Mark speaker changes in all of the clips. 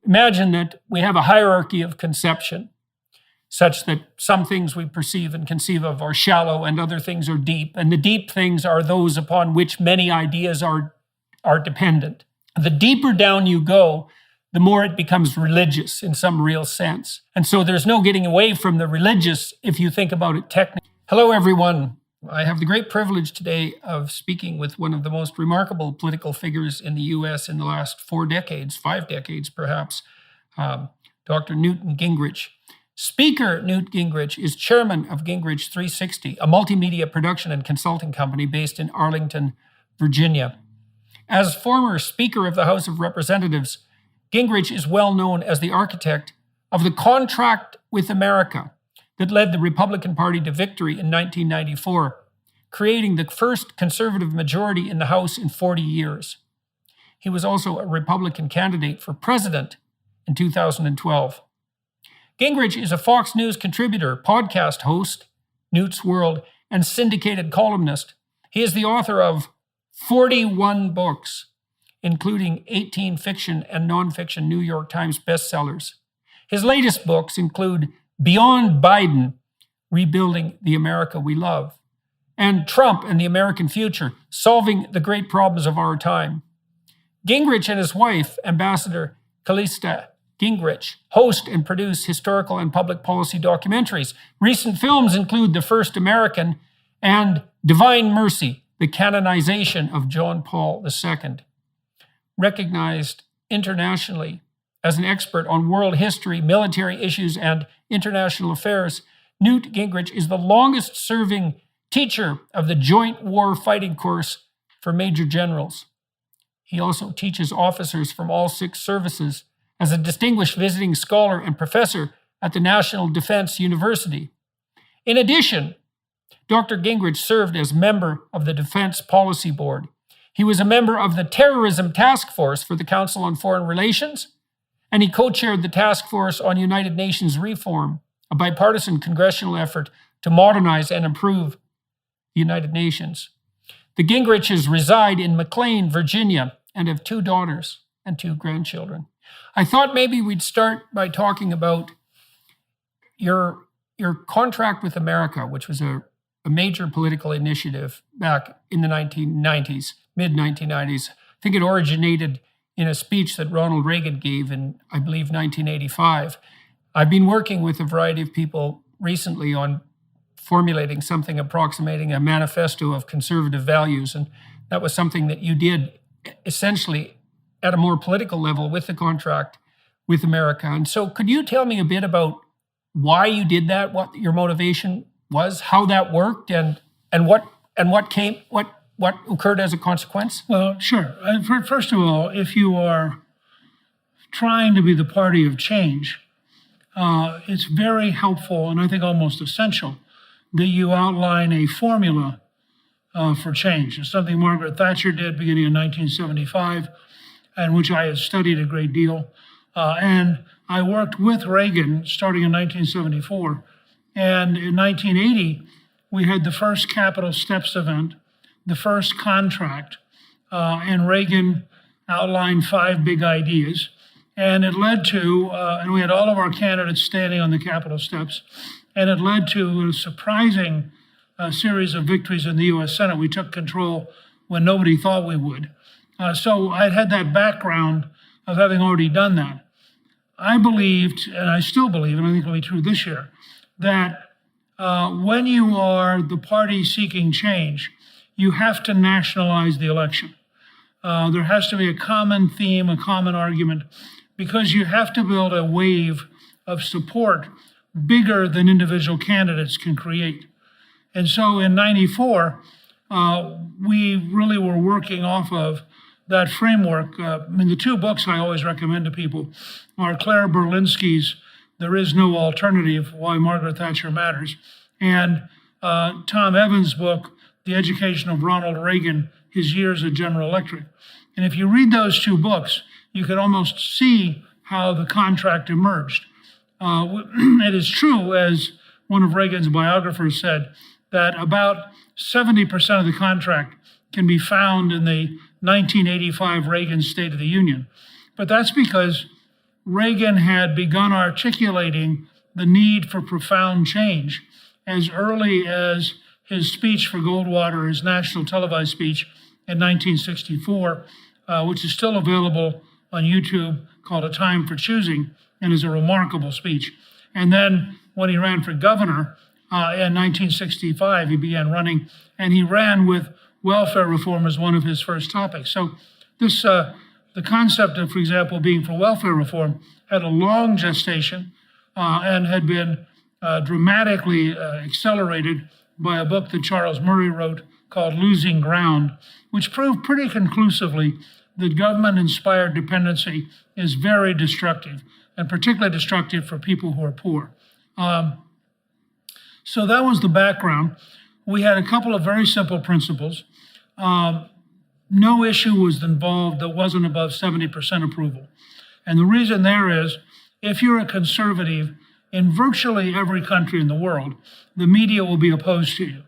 Speaker 1: Imagine that we have a hierarchy of conception, such that some things we perceive and conceive of are shallow and other things are deep. And the deep things are those upon which many ideas are dependent. The deeper down you go, the more it becomes religious in some real sense. And so there's no getting away from the religious if you think about it technically. Hello, everyone. I have the great privilege today of speaking with one of the most remarkable political figures in the U.S. in the last 5 decades perhaps, Dr. Newt Gingrich. Speaker Newt Gingrich is chairman of Gingrich 360, a multimedia production and consulting company based in Arlington, Virginia. As former Speaker of the House of Representatives, Gingrich is well known as the architect of the contract with America that led the Republican Party to victory in 1994, creating the first conservative majority in the House in 40 years. He was also a Republican candidate for president in 2012. Gingrich is a Fox News contributor, podcast host, Newt's World, and syndicated columnist. He is the author of 41 books, including 18 fiction and nonfiction New York Times bestsellers. His latest books include Beyond Biden, Rebuilding the America We Love, and Trump and the American Future, Solving the Great Problems of Our Time. Gingrich and his wife, Ambassador Callista Gingrich, host and produce historical and public policy documentaries. Recent films include The First American and Divine Mercy, the canonization of John Paul II. Recognized internationally as an expert on world history, military issues, and international affairs, Newt Gingrich is the longest-serving teacher of the Joint War Fighting Course for Major Generals. He also teaches officers from all 6 services as a distinguished visiting scholar and professor at the National Defense University. In addition, Dr. Gingrich served as member of the Defense Policy Board. He was a member of the Terrorism Task Force for the Council on Foreign Relations, and he co-chaired the Task Force on United Nations Reform, a bipartisan congressional effort to modernize and improve the United Nations. The Gingriches reside in McLean, Virginia, and have 2 daughters and 2 grandchildren. I thought maybe we'd start by talking about your contract with America, which was a major political initiative back in the 1990s, mid-1990s. I think it originated in a speech that Ronald Reagan gave in, I believe, 1985. I've been working with a variety of people recently on formulating something approximating a manifesto of conservative values, and that was something that you did essentially at a more political level with the contract with America. And so could you tell me a bit about why you did that, what your motivation was, how that worked, and what occurred as a consequence?
Speaker 2: Well, sure. First of all, if you are trying to be the party of change, it's very helpful, and I think almost essential, that you outline a formula for change. It's something Margaret Thatcher did beginning in 1975, and which I had studied a great deal. And I worked with Reagan starting in 1974. And in 1980, we had the first Capitol Steps event, the first contract, and Reagan outlined 5 big ideas. And it led to, and we had all of our candidates standing on the Capitol steps, and it led to a surprising series of victories in the U.S. Senate. We took control when nobody thought we would. So I'd had that background of having already done that. I believed, and I still believe, and I think it'll be true this year, that when you are the party seeking change, you have to nationalize the election. There has to be a common theme, a common argument, because you have to build a wave of support bigger than individual candidates can create. And so in 94, we really were working off of that framework. The 2 books I always recommend to people are Claire Berlinski's There Is No Alternative, Why Margaret Thatcher Matters, and Tom Evans' book, The Education of Ronald Reagan, His Years at General Electric. And if you read those 2 books, you can almost see how the contract emerged. It is true, as one of Reagan's biographers said, that about 70% of the contract can be found in the 1985 Reagan State of the Union. But that's because Reagan had begun articulating the need for profound change as early as his speech for Goldwater, his national televised speech in 1964, which is still available on YouTube, called A Time for Choosing, and is a remarkable speech. And then when he ran for governor in 1965, he began running, and he ran with welfare reform as one of his first topics. So this, the concept of, for example, being for welfare reform had a long gestation and had been dramatically accelerated by a book that Charles Murray wrote called Losing Ground, which proved pretty conclusively that government-inspired dependency is very destructive, and particularly destructive for people who are poor. So that was the background. We had a couple of very simple principles. No issue was involved that wasn't above 70% approval. And the reason there is, if you're a conservative, in virtually every country in the world, the media will be opposed to you.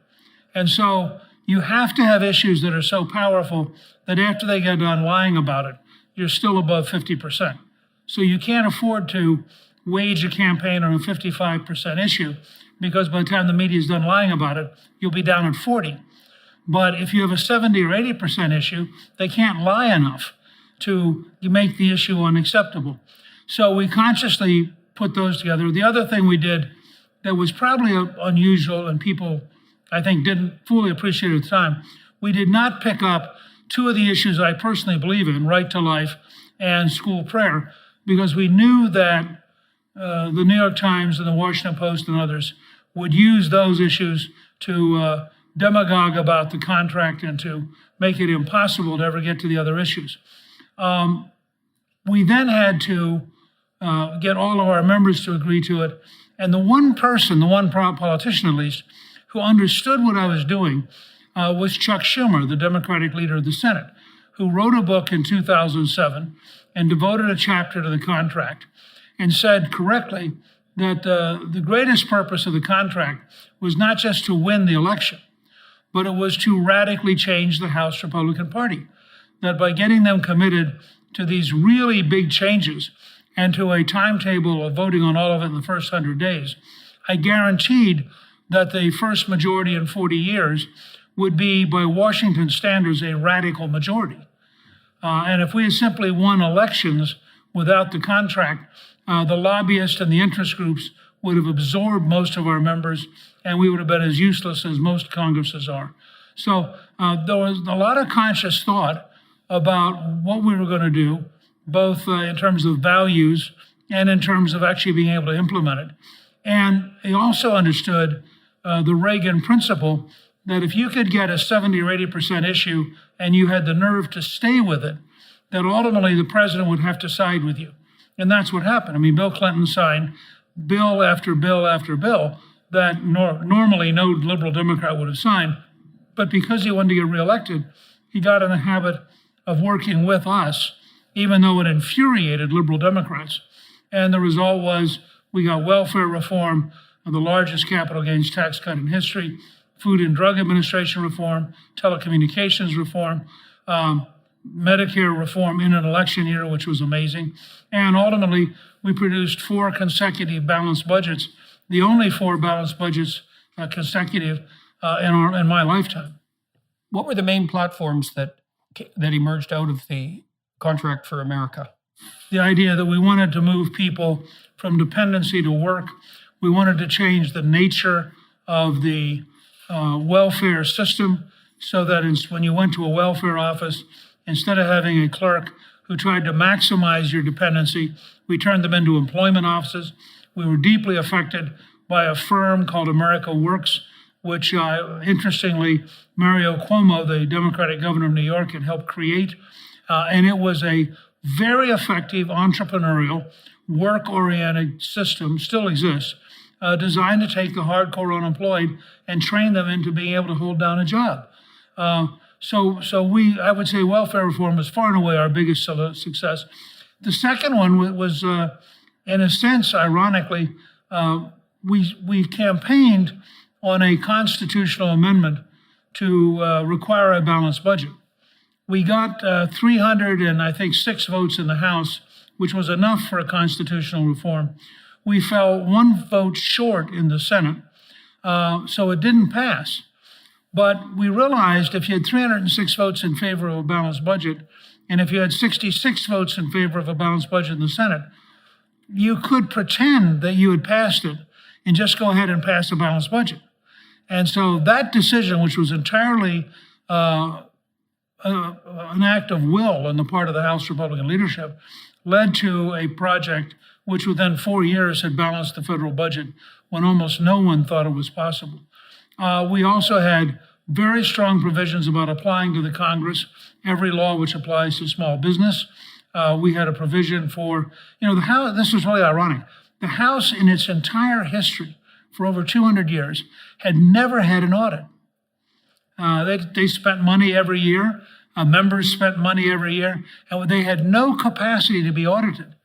Speaker 2: And so you have to have issues that are so powerful that after they get done lying about it, you're still above 50%. So you can't afford to wage a campaign on a 55% issue, because by the time the media is done lying about it, you'll be down at 40. But if you have a 70 or 80% issue, they can't lie enough to make the issue unacceptable. So we consciously put those together. The other thing we did that was probably unusual and people, I think, didn't fully appreciate at the time, we did not pick up two of the issues I personally believe in, right to life and school prayer, because we knew that the New York Times and the Washington Post and others would use those issues to demagogue about the contract and to make it impossible to ever get to the other issues. We then had to get all of our members to agree to it. And the one person, the one politician at least, who understood what I was doing was Chuck Schumer, the Democratic leader of the Senate, who wrote a book in 2007 and devoted a chapter to the contract and said correctly that the greatest purpose of the contract was not just to win the election, but it was to radically change the House Republican Party. That by getting them committed to these really big changes and to a timetable of voting on all of it in the first 100 days, I guaranteed that the first majority in 40 years would be, by Washington standards, a radical majority. And if we had simply won elections without the contract, the lobbyists and the interest groups would have absorbed most of our members, and we would have been as useless as most Congresses are. So there was a lot of conscious thought about what we were going to do, both in terms of values and in terms of actually being able to implement it. And he also understood the Reagan principle that if you could get a 70 or 80% issue and you had the nerve to stay with it, that ultimately the president would have to side with you. And that's what happened. I mean, Bill Clinton signed bill after bill after bill that normally no liberal Democrat would have signed. But because he wanted to get reelected, he got in the habit of working with us, even though it infuriated liberal Democrats. And the result was we got welfare reform, the largest capital gains tax cut in history, Food and Drug Administration reform, telecommunications reform, Medicare reform in an election year, which was amazing. And ultimately, we produced 4 consecutive balanced budgets, the only 4 balanced budgets consecutive in my lifetime.
Speaker 1: What were the main platforms that emerged out of the Contract for America?
Speaker 2: The idea that we wanted to move people from dependency to work. We wanted to change the nature of the welfare system so that when you went to a welfare office, instead of having a clerk who tried to maximize your dependency, we turned them into employment offices. We were deeply affected by a firm called America Works, which interestingly, Mario Cuomo, the Democratic governor of New York, had helped create. And it was a very effective entrepreneurial, work-oriented system, still exists, designed to take the hardcore unemployed and train them into being able to hold down a job. So I would say welfare reform was far and away our biggest success. The second one was, in a sense, ironically, we campaigned on a constitutional amendment to require a balanced budget. We got 306 votes in the House which was enough for a constitutional reform. We fell one vote short in the Senate, so it didn't pass. But we realized if you had 306 votes in favor of a balanced budget, and if you had 66 votes in favor of a balanced budget in the Senate, you could pretend that you had passed it and just go ahead and pass a balanced budget. And so that decision, which was entirely an act of will on the part of the House Republican leadership, led to a project which within 4 years had balanced the federal budget when almost no one thought it was possible. We also had very strong provisions about applying to the Congress every law which applies to small business. We had a provision for, the House, this was really ironic. The House in its entire history for over 200 years had never had an audit. They spent money every year. Members spent money every year, and they had no capacity to be audited.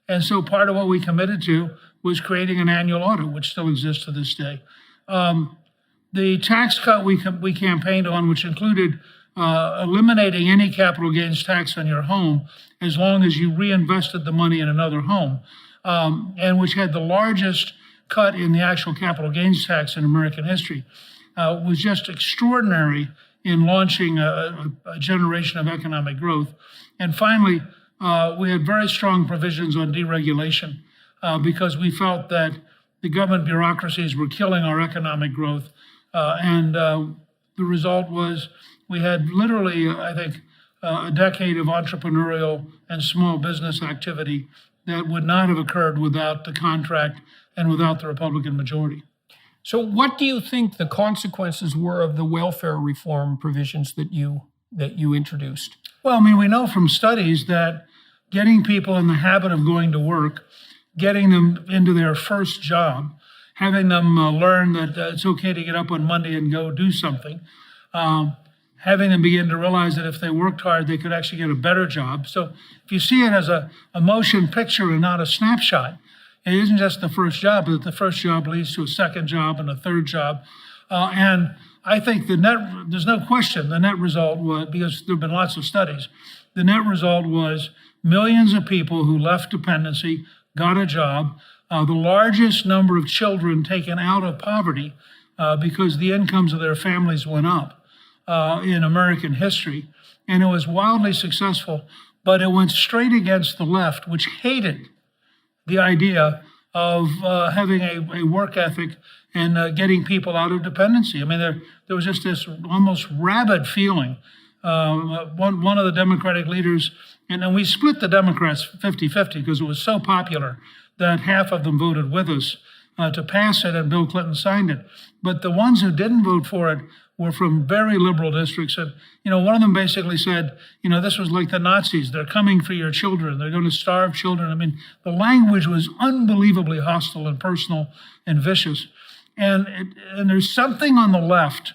Speaker 2: And so part of what we committed to was creating an annual audit, which still exists to this day. The tax cut we campaigned on, which included eliminating any capital gains tax on your home as long as you reinvested the money in another home, and which had the largest cut in the actual capital gains tax in American history, was just extraordinary in launching a generation of economic growth. And finally, we had very strong provisions on deregulation because we felt that the government bureaucracies were killing our economic growth. And the result was we had literally, I think, a decade of entrepreneurial and small business activity that would not have occurred without the contract and without the Republican majority.
Speaker 1: So what do you think the consequences were of the welfare reform provisions that you introduced?
Speaker 2: Well, we know from studies that getting people in the habit of going to work, getting them into their first job, having them learn that it's okay to get up on Monday and go do something, having them begin to realize that if they worked hard, they could actually get a better job. So if you see it as a motion picture and not a snapshot, it isn't just the first job, but the first job leads to a second job and a third job. And I think there's no question, the net result was, because there have been lots of studies, the net result was millions of people who left dependency, got a job, the largest number of children taken out of poverty because the incomes of their families went up in American history. And it was wildly successful, but it went straight against the left, which hated the idea of having a work ethic and getting people out of dependency. There was just this almost rabid feeling. One of the Democratic leaders, and then we split the Democrats 50-50 because it was so popular that half of them voted with us to pass it, and Bill Clinton signed it. But the ones who didn't vote for it were from very liberal districts. And, one of them basically said, this was like the Nazis. They're coming for your children. They're going to starve children. The language was unbelievably hostile and personal and vicious. And there's something on the left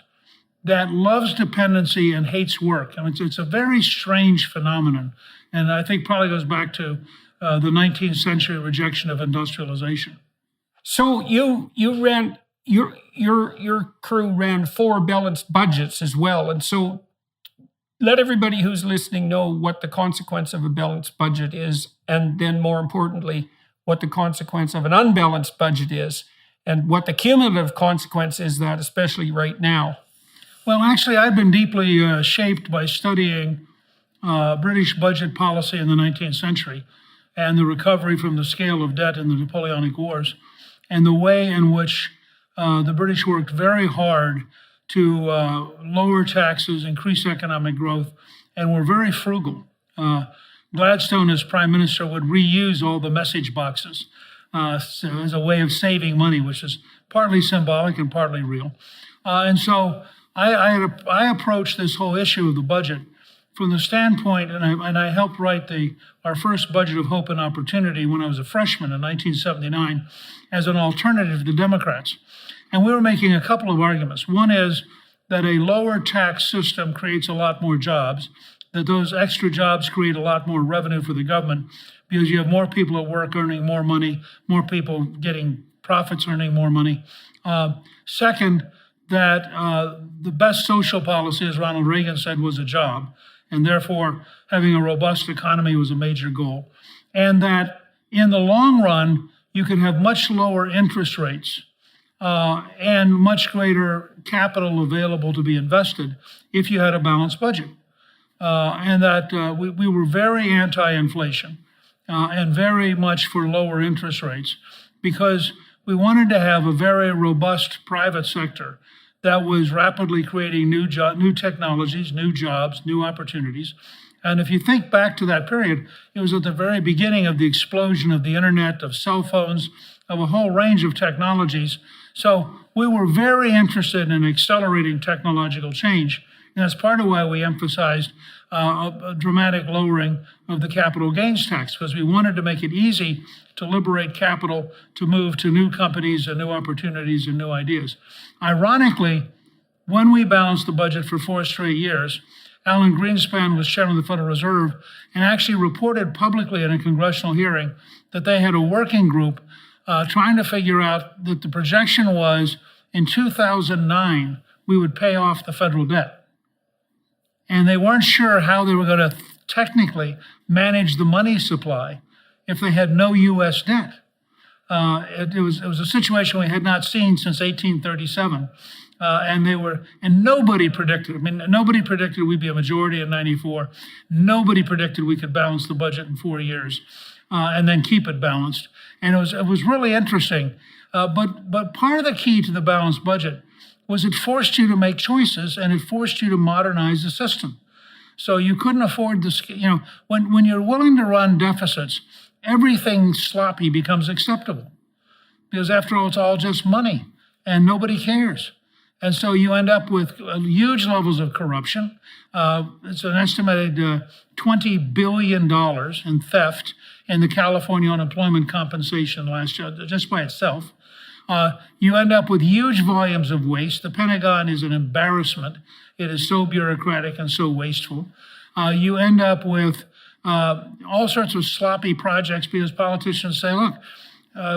Speaker 2: that loves dependency and hates work. It's a very strange phenomenon. And I think probably goes back to the 19th century rejection of industrialization.
Speaker 1: So you ran, your crew ran 4 balanced budgets as well. And so let everybody who's listening know what the consequence of a balanced budget is, and then more importantly, what the consequence of an unbalanced budget is, and what the cumulative consequence is that, especially right now.
Speaker 2: Well, actually, I've been deeply shaped by studying British budget policy in the 19th century and the recovery from the scale of debt in the Napoleonic Wars, and the way in which the British worked very hard to lower taxes, increase economic growth, and were very frugal. Gladstone, as prime minister, would reuse all the message boxes as a way of saving money, which is partly symbolic and partly real. And so I approached this whole issue of the budget from the standpoint, and I helped write our first budget of hope and opportunity when I was a freshman in 1979 as an alternative to Democrats. And we were making a couple of arguments. One is that a lower tax system creates a lot more jobs, that those extra jobs create a lot more revenue for the government because you have more people at work earning more money, more people getting profits earning more money. Second, that the best social policy, as Ronald Reagan said, was a job, and therefore having a robust economy was a major goal. and that in the long run, you could have much lower interest rates and much greater capital available to be invested if you had a balanced budget. And that we were very anti-inflation and very much for lower interest rates because we wanted to have a very robust private sector that was rapidly creating new technologies, new jobs, new opportunities. And if you think back to that period, it was at the very beginning of the explosion of the internet, of cell phones, of a whole range of technologies. So we were very interested in accelerating technological change. And that's part of why we emphasized a dramatic lowering of the capital gains tax, because we wanted to make it easy to liberate capital to move to new companies and new opportunities and new ideas. Ironically, when we balanced the budget for 4 straight years, Alan Greenspan was chairman of the Federal Reserve and actually reported publicly in a congressional hearing that they had a working group trying to figure out that the projection was in 2009, we would pay off the federal debt. And they weren't sure how they were going to technically manage the money supply if they had no U.S. debt. It was a situation we had not seen since 1837. And nobody predicted, nobody predicted we'd be a majority in 94. Nobody predicted we could balance the budget in 4 years and then keep it balanced. And it was really interesting. But part of the key to the balanced budget was it forced you to make choices and it forced you to modernize the system. So you couldn't afford this, when you're willing to run deficits, everything sloppy becomes acceptable. Because after all, it's all just money and nobody cares. And so you end up with huge levels of corruption. It's an estimated $20 billion in theft in the California unemployment compensation last year, just by itself. You end up with huge volumes of waste. The Pentagon is an embarrassment. It is so bureaucratic and so wasteful. You end up with all sorts of sloppy projects because politicians say, look,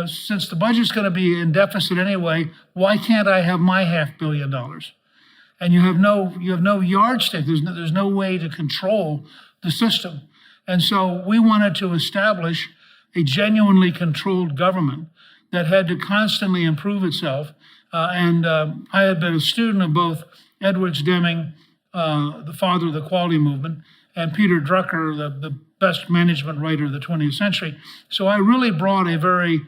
Speaker 2: since the budget's going to be in deficit anyway, why can't I have my $500 million? And you have no yardstick. There's no way to control the system. And so we wanted to establish a genuinely controlled government that had to constantly improve itself. And I had been a student of both Edwards Deming, the father of the quality movement, and Peter Drucker, the best management writer of the 20th century. So I really brought a very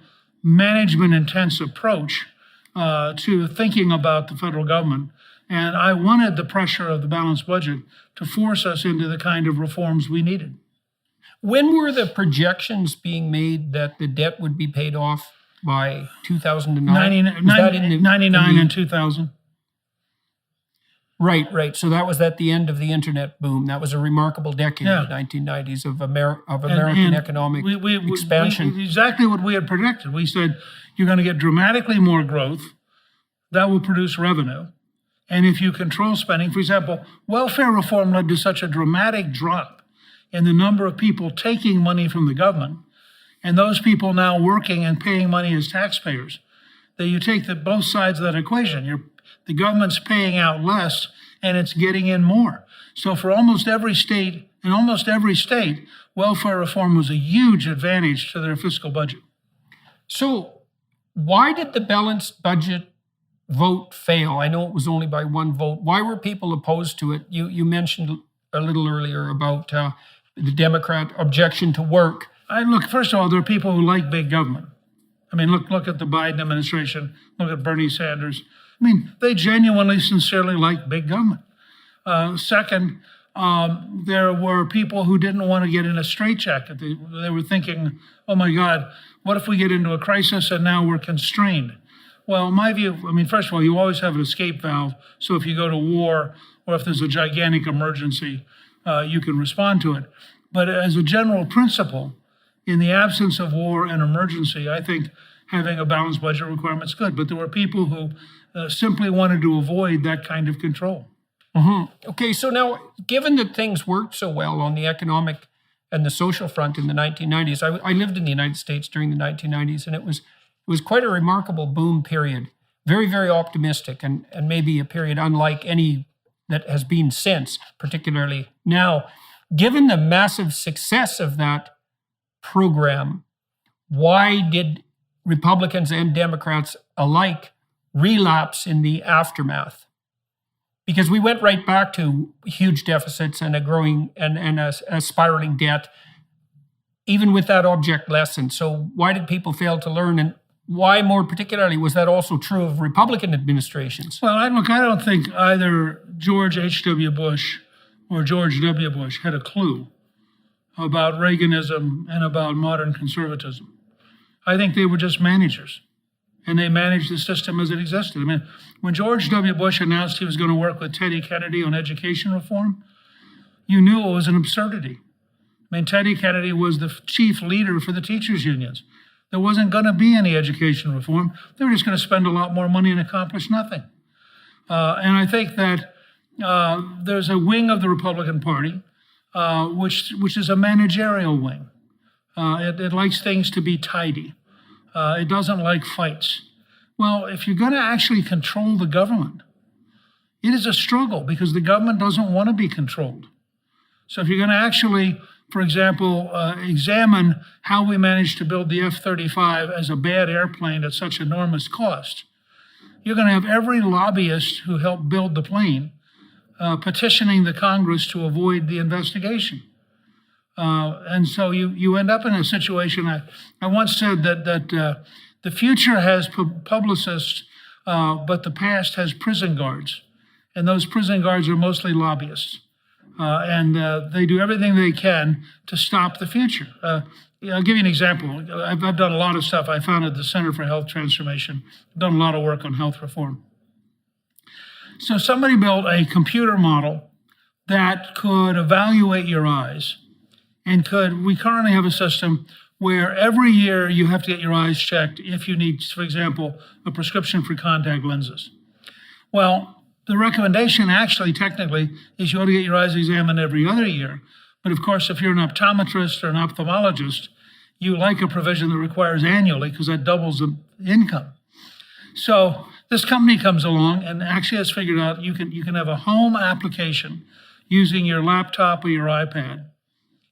Speaker 2: management-intense approach to thinking about the federal government. And I wanted the pressure of the balanced budget to force us into the kind of reforms we needed.
Speaker 1: When were the projections being made that the debt would be paid off by 2009?
Speaker 2: 99 and 2000.
Speaker 1: Right. So that was at the end of the internet boom. That was a remarkable decade, the 1990s, of American economic expansion.
Speaker 2: Exactly what we had predicted. We said, you're going to get dramatically more growth. That will produce revenue. And if you control spending, for example, welfare reform led to such a dramatic drop in the number of people taking money from the government, and those people now working and paying money as taxpayers, that you take both sides of that equation. The government's paying out less, and it's getting in more. So for almost every state, welfare reform was a huge advantage to their fiscal budget.
Speaker 1: So why did the balanced budget vote fail? I know it was only by one vote. Why were people opposed to it? You mentioned a little earlier about the Democrat objection to work.
Speaker 2: Look, first of all, there are people who like big government. Look at the Biden administration. Look at Bernie Sanders. They genuinely, sincerely like big government. Second, there were people who didn't want to get in a straitjacket. They were thinking, oh my God, what if we get into a crisis and now we're constrained? Well, in my view, first of all, you always have an escape valve. So if you go to war or if there's a gigantic emergency, you can respond to it. But as a general principle, in the absence of war and emergency, I think having a balanced budget requirement is good. But there were people who simply wanted to avoid that kind of control.
Speaker 1: Mm-hmm. Okay, so now, given that things worked so well on the economic and the social front in the 1990s, I lived in the United States during the 1990s, and it was quite a remarkable boom period. Very, very optimistic, and maybe a period unlike any that has been since, particularly now. Given the massive success of that program, why did Republicans and Democrats alike relapse in the aftermath? Because we went right back to huge deficits and a growing and a spiraling debt, even with that object lesson. So why did people fail to learn, and why more particularly was that also true of Republican administrations?
Speaker 2: Well, I don't think either George H.W. Bush or George W. Bush had a clue about Reaganism and about modern conservatism. I think they were just managers, and they managed the system as it existed. I mean, when George W. Bush announced he was going to work with Teddy Kennedy on education reform, you knew it was an absurdity. I mean, Teddy Kennedy was the chief leader for the teachers' unions. There wasn't going to be any education reform. They were just going to spend a lot more money and accomplish nothing. And I think that there's a wing of the Republican Party, which is a managerial wing. It likes things to be tidy. It doesn't like fights. Well, if you're going to actually control the government, it is a struggle because the government doesn't want to be controlled. So if you're going to actually, for example, examine how we managed to build the F-35 as a bad airplane at such enormous cost, you're going to have every lobbyist who helped build the plane petitioning the Congress to avoid the investigation. And so you end up in a situation. I once said that the future has publicists, but the past has prison guards. And those prison guards are mostly lobbyists. And they do everything they can to stop the future. I'll give you an example. I've done a lot of stuff. I founded the Center for Health Transformation. I've done a lot of work on health reform. So somebody built a computer model that could evaluate your eyes. And we currently have a system where every year you have to get your eyes checked if you need, for example, a prescription for contact lenses. Well, the recommendation actually technically is you ought to get your eyes examined every other year. But of course, if you're an optometrist or an ophthalmologist, you like a provision that requires annually because that doubles the income. So this company comes along and actually has figured out you can have a home application using your laptop or your iPad.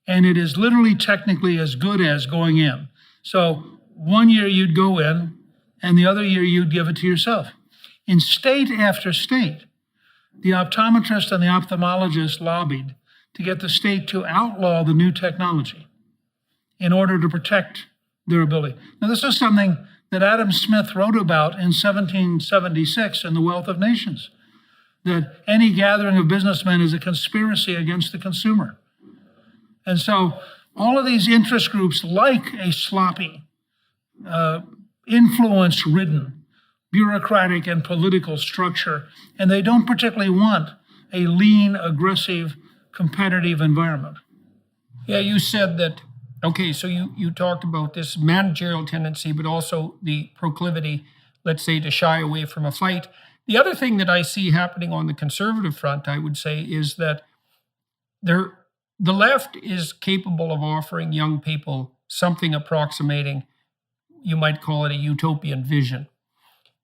Speaker 2: And it is literally technically as good as going in. So one year you'd go in, and the other year you'd give it to yourself. In state after state, the optometrist and the ophthalmologist lobbied to get the state to outlaw the new technology in order to protect their ability. Now, this is something that Adam Smith wrote about in 1776 in The Wealth of Nations, that any gathering of businessmen is a conspiracy against the consumer. And so all of these interest groups like a sloppy, influence-ridden, bureaucratic and political structure, and they don't particularly want a lean, aggressive, competitive environment.
Speaker 1: Yeah, you said that, okay, so you talked about this managerial tendency, but also the proclivity, let's say, to shy away from a fight. The other thing that I see happening on the conservative front, I would say, is that the left is capable of offering young people something approximating, you might call it a utopian vision.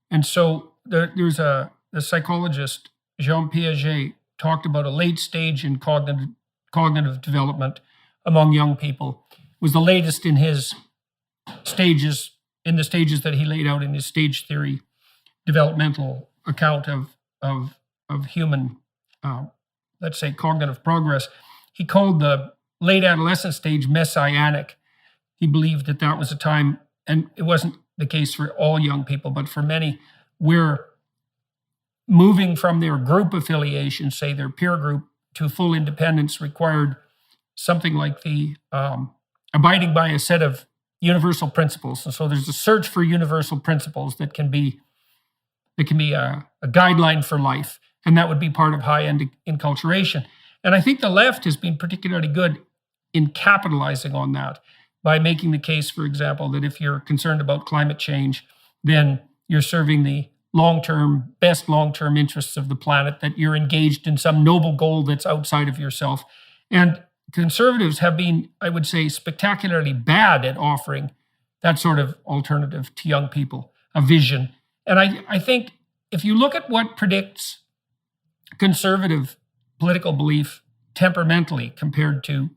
Speaker 1: And so there's the psychologist, Jean Piaget, talked about a late stage in cognitive development among young people. It was the latest in his stages, in the stages that he laid out in his stage theory developmental account of human, let's say, cognitive progress. He called the late adolescent stage messianic. He believed that was a time, and it wasn't the case for all young people, but for many, where moving from their group affiliation, say their peer group, to full independence required something like the abiding by a set of universal principles. And so there's a search for universal principles that can be a guideline for life, and that would be part of high-end enculturation. And I think the left has been particularly good in capitalizing on that by making the case, for example, that if you're concerned about climate change, then you're serving the best long-term interests of the planet, that you're engaged in some noble goal that's outside of yourself. And conservatives have been, I would say, spectacularly bad at offering that sort of alternative to young people, a vision. And I think if you look at what predicts conservative political belief temperamentally compared to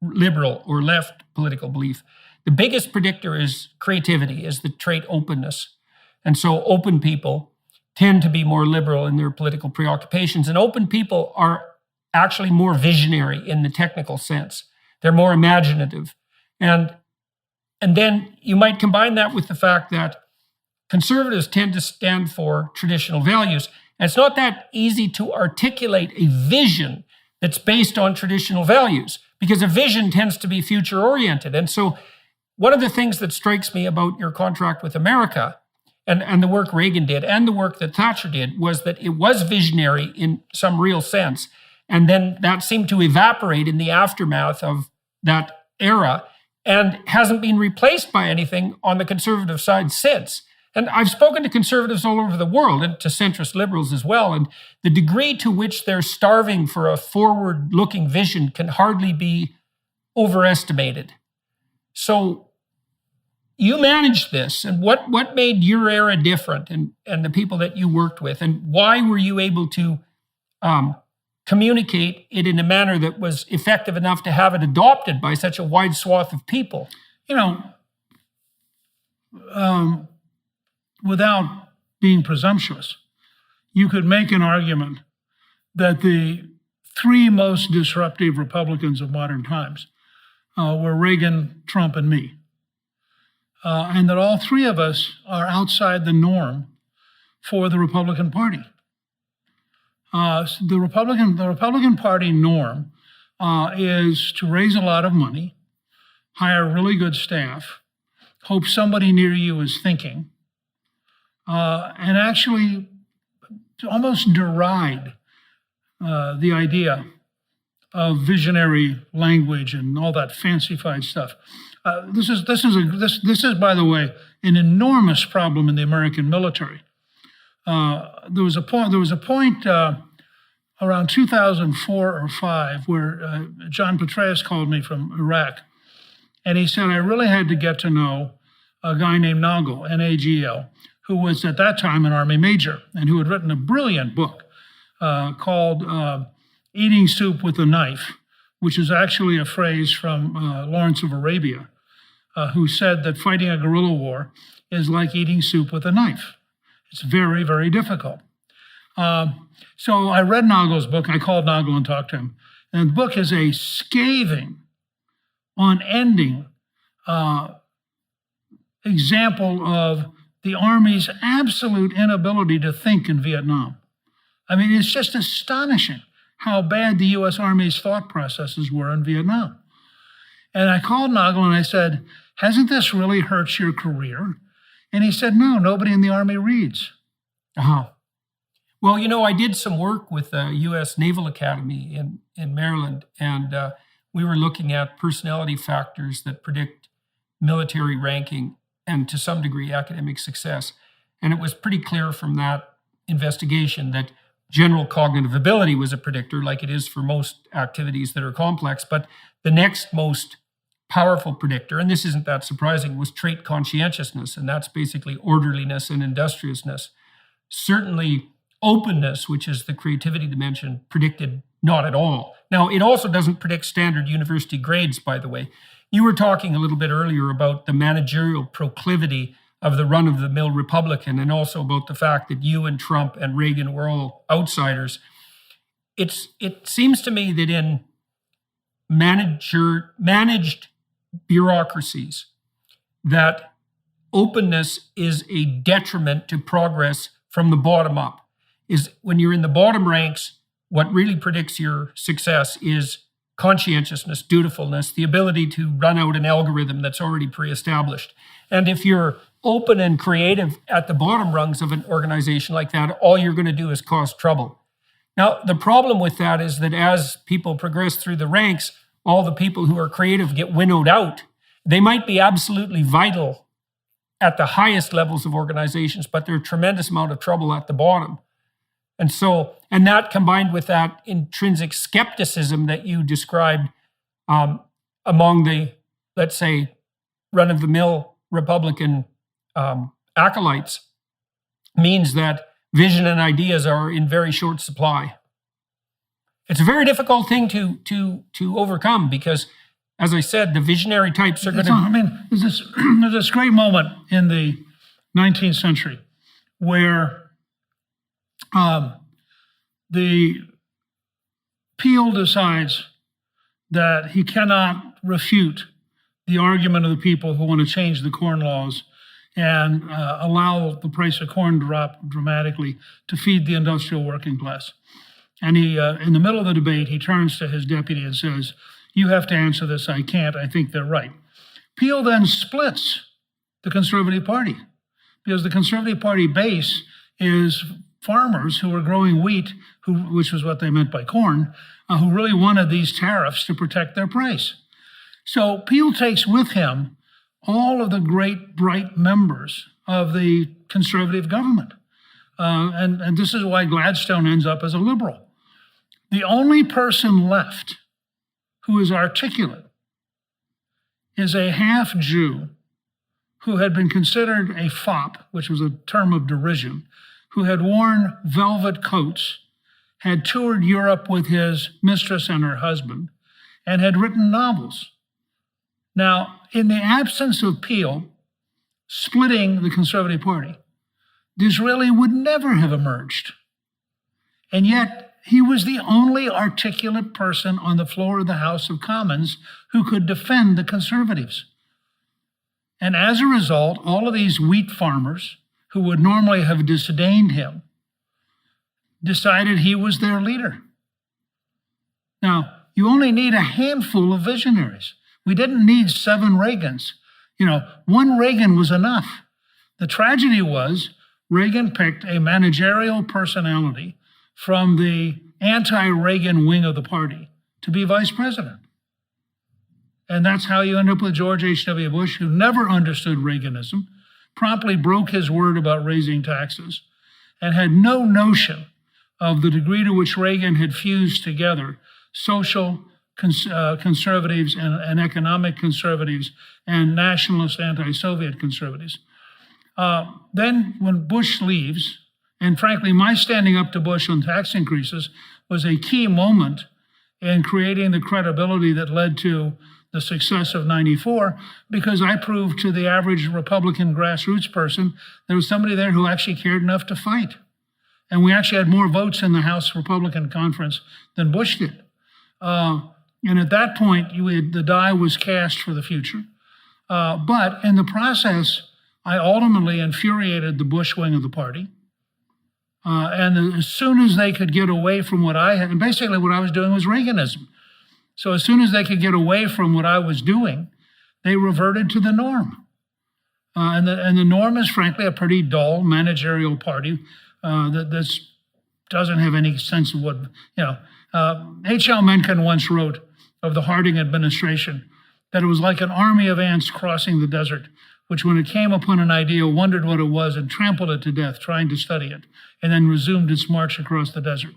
Speaker 1: liberal or left political belief. The biggest predictor is creativity, is the trait openness. And so open people tend to be more liberal in their political preoccupations. And open people are actually more visionary in the technical sense. They're more imaginative. And then you might combine that with the fact that conservatives tend to stand for traditional values. And it's not that easy to articulate a vision that's based on traditional values, because a vision tends to be future oriented. And so one of the things that strikes me about your contract with America and the work Reagan did and the work that Thatcher did was that it was visionary in some real sense. And then that seemed to evaporate in the aftermath of that era and hasn't been replaced by anything on the conservative side since. And I've spoken to conservatives all over the world and to centrist liberals as well. And the degree to which they're starving for a forward-looking vision can hardly be overestimated. So you managed this, and what made your era different and the people that you worked with, and why were you able to communicate it in a manner that was effective enough to have it adopted by such a wide swath of people?
Speaker 2: Without being presumptuous, you could make an argument that the three most disruptive Republicans of modern times were Reagan, Trump, and me. And that all three of us are outside the norm for the Republican Party. The Republican Party norm is to raise a lot of money, hire really good staff, hope somebody near you is thinking, and actually almost deride the idea of visionary language and all that fancified stuff. This is, by the way, an enormous problem in the American military. There was a point around 2004 or 5 where John Petraeus called me from Iraq, and he said I really had to get to know a guy named Nagel, N-A-G-L, who was at that time an Army major and who had written a brilliant book called Eating Soup with a Knife, which is actually a phrase from Lawrence of Arabia, who said that fighting a guerrilla war is like eating soup with a knife. It's very, very difficult. So I read Nagel's book. I called Nagel and talked to him. And the book is a scathing, unending example of the Army's absolute inability to think in Vietnam. I mean, it's just astonishing how bad the U.S. Army's thought processes were in Vietnam. And I called Nagel and I said, hasn't this really hurt your career? And he said, no, nobody in the Army reads.
Speaker 1: Uh-huh. Well, I did some work with the U.S. Naval Academy in Maryland, and we were looking at personality factors that predict military ranking and to some degree academic success. And it was pretty clear from that investigation that general cognitive ability was a predictor, like it is for most activities that are complex. But the next most powerful predictor, and this isn't that surprising, was trait conscientiousness, and that's basically orderliness and industriousness. Certainly openness, which is the creativity dimension, predicted not at all. Now, it also doesn't predict standard university grades, by the way. You were talking a little bit earlier about the managerial proclivity of the run-of-the-mill Republican, and also about the fact that you and Trump and Reagan were all outsiders. It seems to me that in managed bureaucracies, that openness is a detriment to progress from the bottom up. Is when you're in the bottom ranks, what really predicts your success is conscientiousness, dutifulness, the ability to run out an algorithm that's already pre-established. And if you're open and creative at the bottom rungs of an organization like that, all you're going to do is cause trouble. Now, the problem with that is that as people progress through the ranks, all the people who are creative get winnowed out. They might be absolutely vital at the highest levels of organizations, but there's a tremendous amount of trouble at the bottom. And that combined with that intrinsic skepticism that you described among the, let's say, run-of-the-mill Republican acolytes, means that vision and ideas are in very short supply. It's a very difficult thing to overcome, because as I said, the visionary types are going to.
Speaker 2: I mean, there's this great moment in the 19th century where the Peel decides that he cannot refute the argument of the people who want to change the corn laws and allow the price of corn to drop dramatically to feed the industrial working class. And he, in the middle of the debate, he turns to his deputy and says, "You have to answer this. I can't. I think they're right." Peel then splits the Conservative Party because the Conservative Party base is farmers who were growing wheat, which was what they meant by corn, who really wanted these tariffs to protect their price. So Peel takes with him all of the great, bright members of the Conservative government. And this is why Gladstone ends up as a liberal. The only person left who is articulate is a half-Jew who had been considered a fop, which was a term of derision, who had worn velvet coats, had toured Europe with his mistress and her husband, and had written novels. Now, in the absence of Peel splitting the Conservative Party, Disraeli would never have emerged. And yet, he was the only articulate person on the floor of the House of Commons who could defend the Conservatives. And as a result, all of these wheat farmers who would normally have disdained him decided he was their leader. Now, you only need a handful of visionaries. We didn't need 7 Reagans. One Reagan was enough. The tragedy was Reagan picked a managerial personality from the anti-Reagan wing of the party to be vice president. And that's how you end up with George H.W. Bush, who never understood Reaganism, promptly broke his word about raising taxes, and had no notion of the degree to which Reagan had fused together social conservatives and economic conservatives and nationalist anti-Soviet conservatives. Then when Bush leaves, and frankly, my standing up to Bush on tax increases was a key moment in creating the credibility that led to the success of '94, because I proved to the average Republican grassroots person there was somebody there who actually cared enough to fight. And we actually had more votes in the House Republican Conference than Bush did. And at that point, the die was cast for the future. But in the process, I ultimately infuriated the Bush wing of the party. And as soon as they could get away from what I had, and basically what I was doing was Reaganism. So as soon as they could get away from what I was doing, they reverted to the norm. And the norm is frankly a pretty dull managerial party that doesn't have any sense of what, H.L. Mencken once wrote of the Harding administration that it was like an army of ants crossing the desert, which when it came upon an idea, wondered what it was and trampled it to death, trying to study it, and then resumed its march across the desert.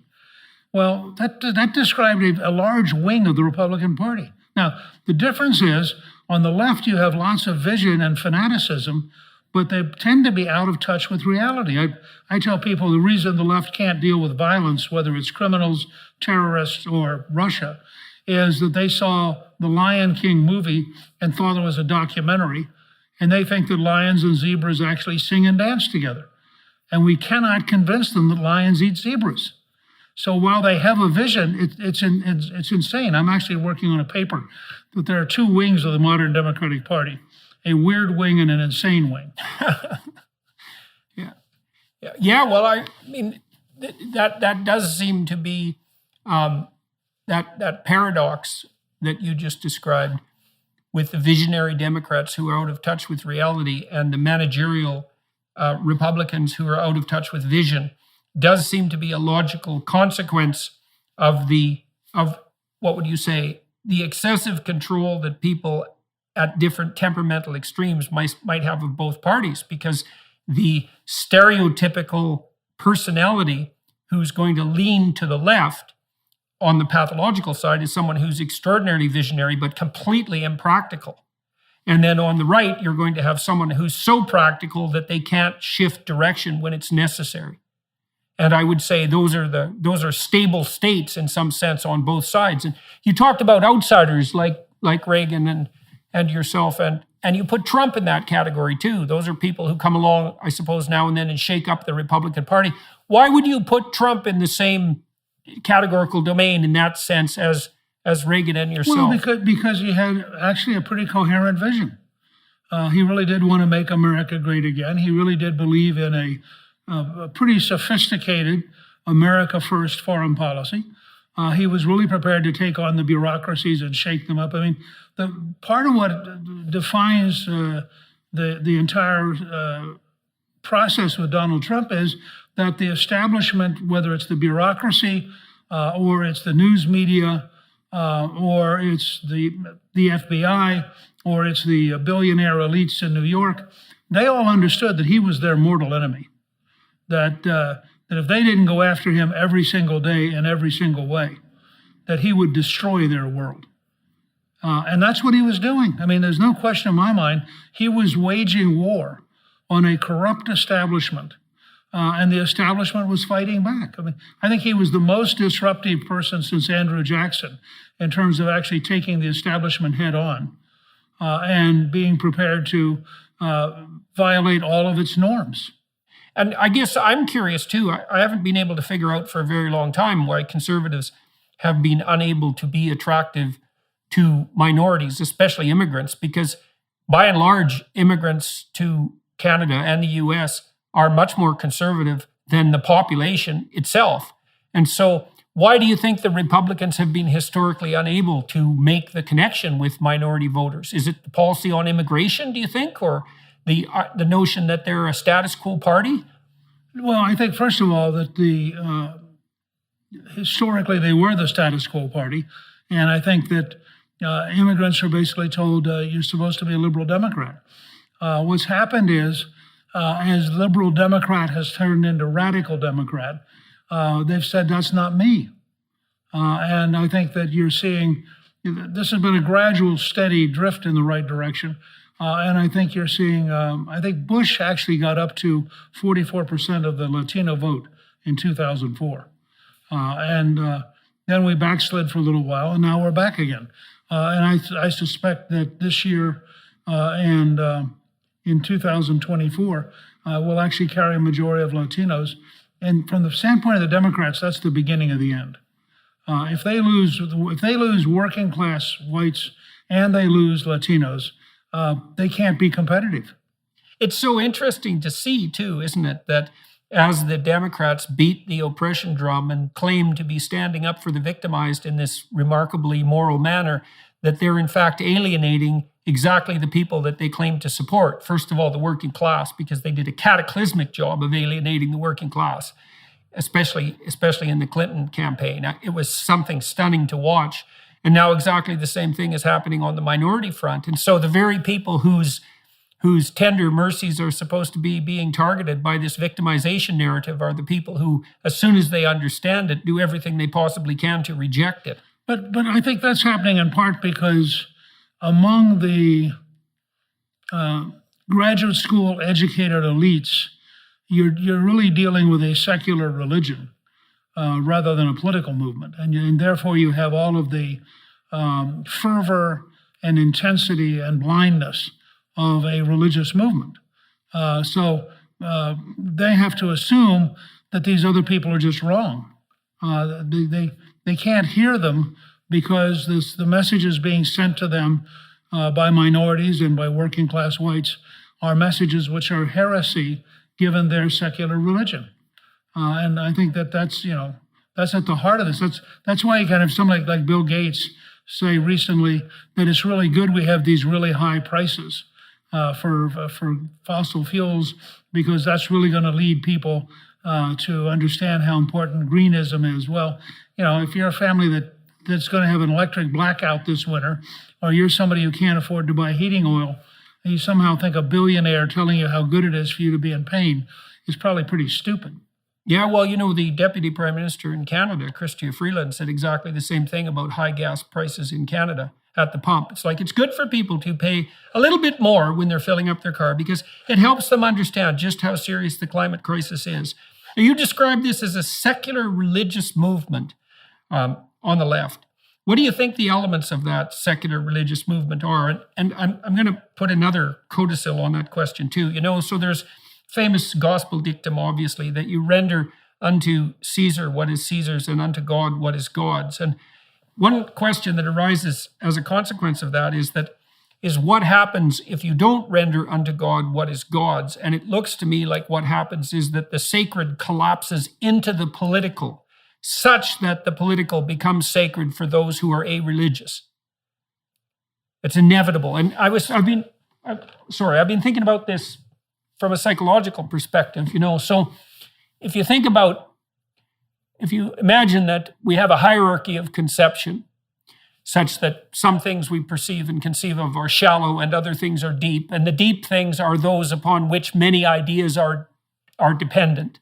Speaker 2: Well, that described a large wing of the Republican Party. Now, the difference is, on the left, you have lots of vision and fanaticism, but they tend to be out of touch with reality. I tell people the reason the left can't deal with violence, whether it's criminals, terrorists, or Russia, is that they saw the Lion King movie and thought it was a documentary, and they think that lions and zebras actually sing and dance together. And we cannot convince them that lions eat zebras. So while they have a vision, it's insane. I'm actually working on a paper that there are 2 wings of the modern Democratic Party, a weird wing and an insane wing.
Speaker 1: Yeah. Well, I mean, that does seem to be that paradox that you just described with the visionary Democrats who are out of touch with reality and the managerial Republicans who are out of touch with vision does seem to be a logical consequence of what would you say, the excessive control that people at different temperamental extremes might have of both parties, because the stereotypical personality who's going to lean to the left on the pathological side is someone who's extraordinarily visionary but completely impractical. And then on the right, you're going to have someone who's so practical that they can't shift direction when it's necessary. And I would say those are stable states in some sense on both sides. And you talked about outsiders like like Reagan and yourself, and you put Trump in that category too. Those are people who come along, I suppose, now and then and shake up the Republican Party. Why would you put Trump in the same categorical domain in that sense as Reagan and yourself?
Speaker 2: Well, because he had actually a pretty coherent vision. He really did want to make America great again. He really did believe in a pretty sophisticated America First foreign policy. He was really prepared to take on the bureaucracies and shake them up. I mean, the part of what defines the entire process with Donald Trump is that the establishment, whether it's the bureaucracy or it's the news media or it's the FBI or it's the billionaire elites in New York, they all understood that he was their mortal enemy. That if they didn't go after him every single day in every single way, that he would destroy their world. And that's what he was doing. I mean, there's no question in my mind, he was waging war on a corrupt establishment, and the establishment was fighting back. I mean, I think he was the most disruptive person since Andrew Jackson in terms of actually taking the establishment head on and being prepared to violate all of its norms.
Speaker 1: And I guess I'm curious too. I haven't been able to figure out for a very long time why conservatives have been unable to be attractive to minorities, especially immigrants, because by and large, immigrants to Canada and the US are much more conservative than the population itself. And so why do you think the Republicans have been historically unable to make the connection with minority voters? Is it the policy on immigration, do you think, or the notion that they're a status quo party?
Speaker 2: Well, I think, first of all, that historically they were the status quo party. And I think that immigrants are basically told, you're supposed to be a liberal Democrat. What's happened is, as liberal Democrat has turned into radical Democrat, they've said, that's not me. And I think that you're seeing, this has been a gradual, steady drift in the right direction. And I think you're seeing, I think Bush actually got up to 44% of the Latino vote in 2004. And then we backslid for a little while, and now we're back again. And I suspect that this year and in 2024, we'll actually carry a majority of Latinos. And from the standpoint of the Democrats, that's the beginning of the end. If they lose working class whites and they lose Latinos, they can't be competitive.
Speaker 1: It's so interesting to see, too, isn't it, that as the Democrats beat the oppression drum and claim to be standing up for the victimized in this remarkably moral manner, that they're in fact alienating exactly the people that they claim to support. First of all, the working class, because they did a cataclysmic job of alienating the working class, especially in the Clinton campaign. It was something stunning to watch. And now exactly the same thing is happening on the minority front. And so the very people whose tender mercies are supposed to be being targeted by this victimization narrative are the people who, as soon as they understand it, do everything they possibly can to reject it.
Speaker 2: But I think that's happening in part because among the graduate school educated elites, you're really dealing with a secular religion rather than a political movement. And therefore you have all of the fervor and intensity and blindness of a religious movement. So they have to assume that these other people are just wrong. They can't hear them because the messages being sent to them by minorities and by working class whites are messages which are heresy given their secular religion. And I think that's at the heart of this. That's why you kind of somebody like Bill Gates say recently that it's really good we have these really high prices for fossil fuels, because that's really going to lead people to understand how important greenism is. Well, if you're a family that's going to have an electric blackout this winter, or you're somebody who can't afford to buy heating oil, and you somehow think a billionaire telling you how good it is for you to be in pain is probably pretty stupid.
Speaker 1: Yeah, well, the Deputy Prime Minister in Canada, Chrystia Freeland, said exactly the same thing about high gas prices in Canada at the pump. It's like it's good for people to pay a little bit more when they're filling up their car because it helps them understand just how serious the climate crisis is. Now, you describe this as a secular religious movement on the left. What do you think the elements of that secular religious movement are? And I'm going to put another codicil on that question too. So there's famous gospel dictum, obviously, that you render unto Caesar what is Caesar's and unto God what is God's. And one question that arises as a consequence of that is what happens if you don't render unto God what is God's? And it looks to me like what happens is that the sacred collapses into the political, such that the political becomes sacred for those who are a-religious. It's inevitable. And I've been thinking about this from a psychological perspective, So if you imagine that we have a hierarchy of conception, such that some things we perceive and conceive of are shallow and other things are deep, and the deep things are those upon which many ideas are dependent.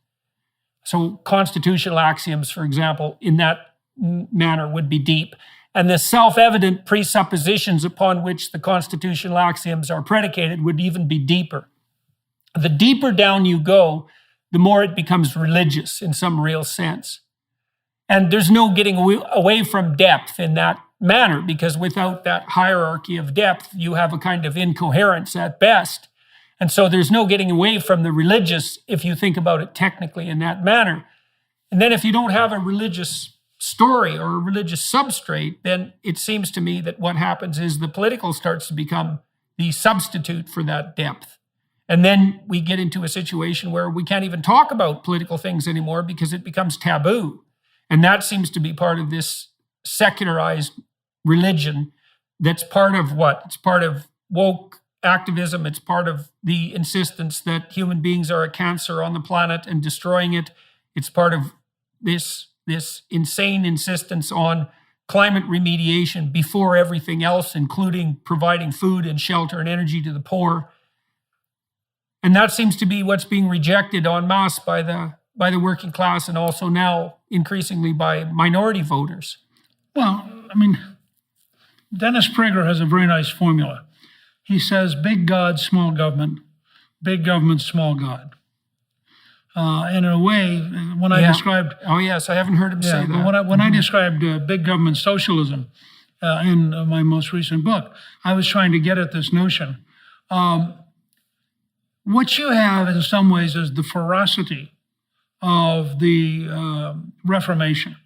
Speaker 1: So constitutional axioms, for example, in that manner would be deep. And the self-evident presuppositions upon which the constitutional axioms are predicated would even be deeper. The deeper down you go, the more it becomes religious in some real sense. And there's no getting away from depth in that manner, because without that hierarchy of depth, you have a kind of incoherence at best. And so there's no getting away from the religious if you think about it technically in that manner. And then if you don't have a religious story or a religious substrate, then it seems to me that what happens is the political starts to become the substitute for that depth. And then we get into a situation where we can't even talk about political things anymore because it becomes taboo. And that seems to be part of this secularized religion that's part of what? It's part of woke activism. It's part of the insistence that human beings are a cancer on the planet and destroying it. It's part of this insane insistence on climate remediation before everything else, including providing food and shelter and energy to the poor. And that seems to be what's being rejected en masse by the working class, and also now increasingly by minority voters.
Speaker 2: Well, Dennis Prager has a very nice formula. He says, big God, small government, small God. And in a way, when I described...
Speaker 1: Oh, yes, I haven't heard him say that.
Speaker 2: When I described big government socialism in my most recent book, I was trying to get at this notion. What you have in some ways is the ferocity of the Reformation.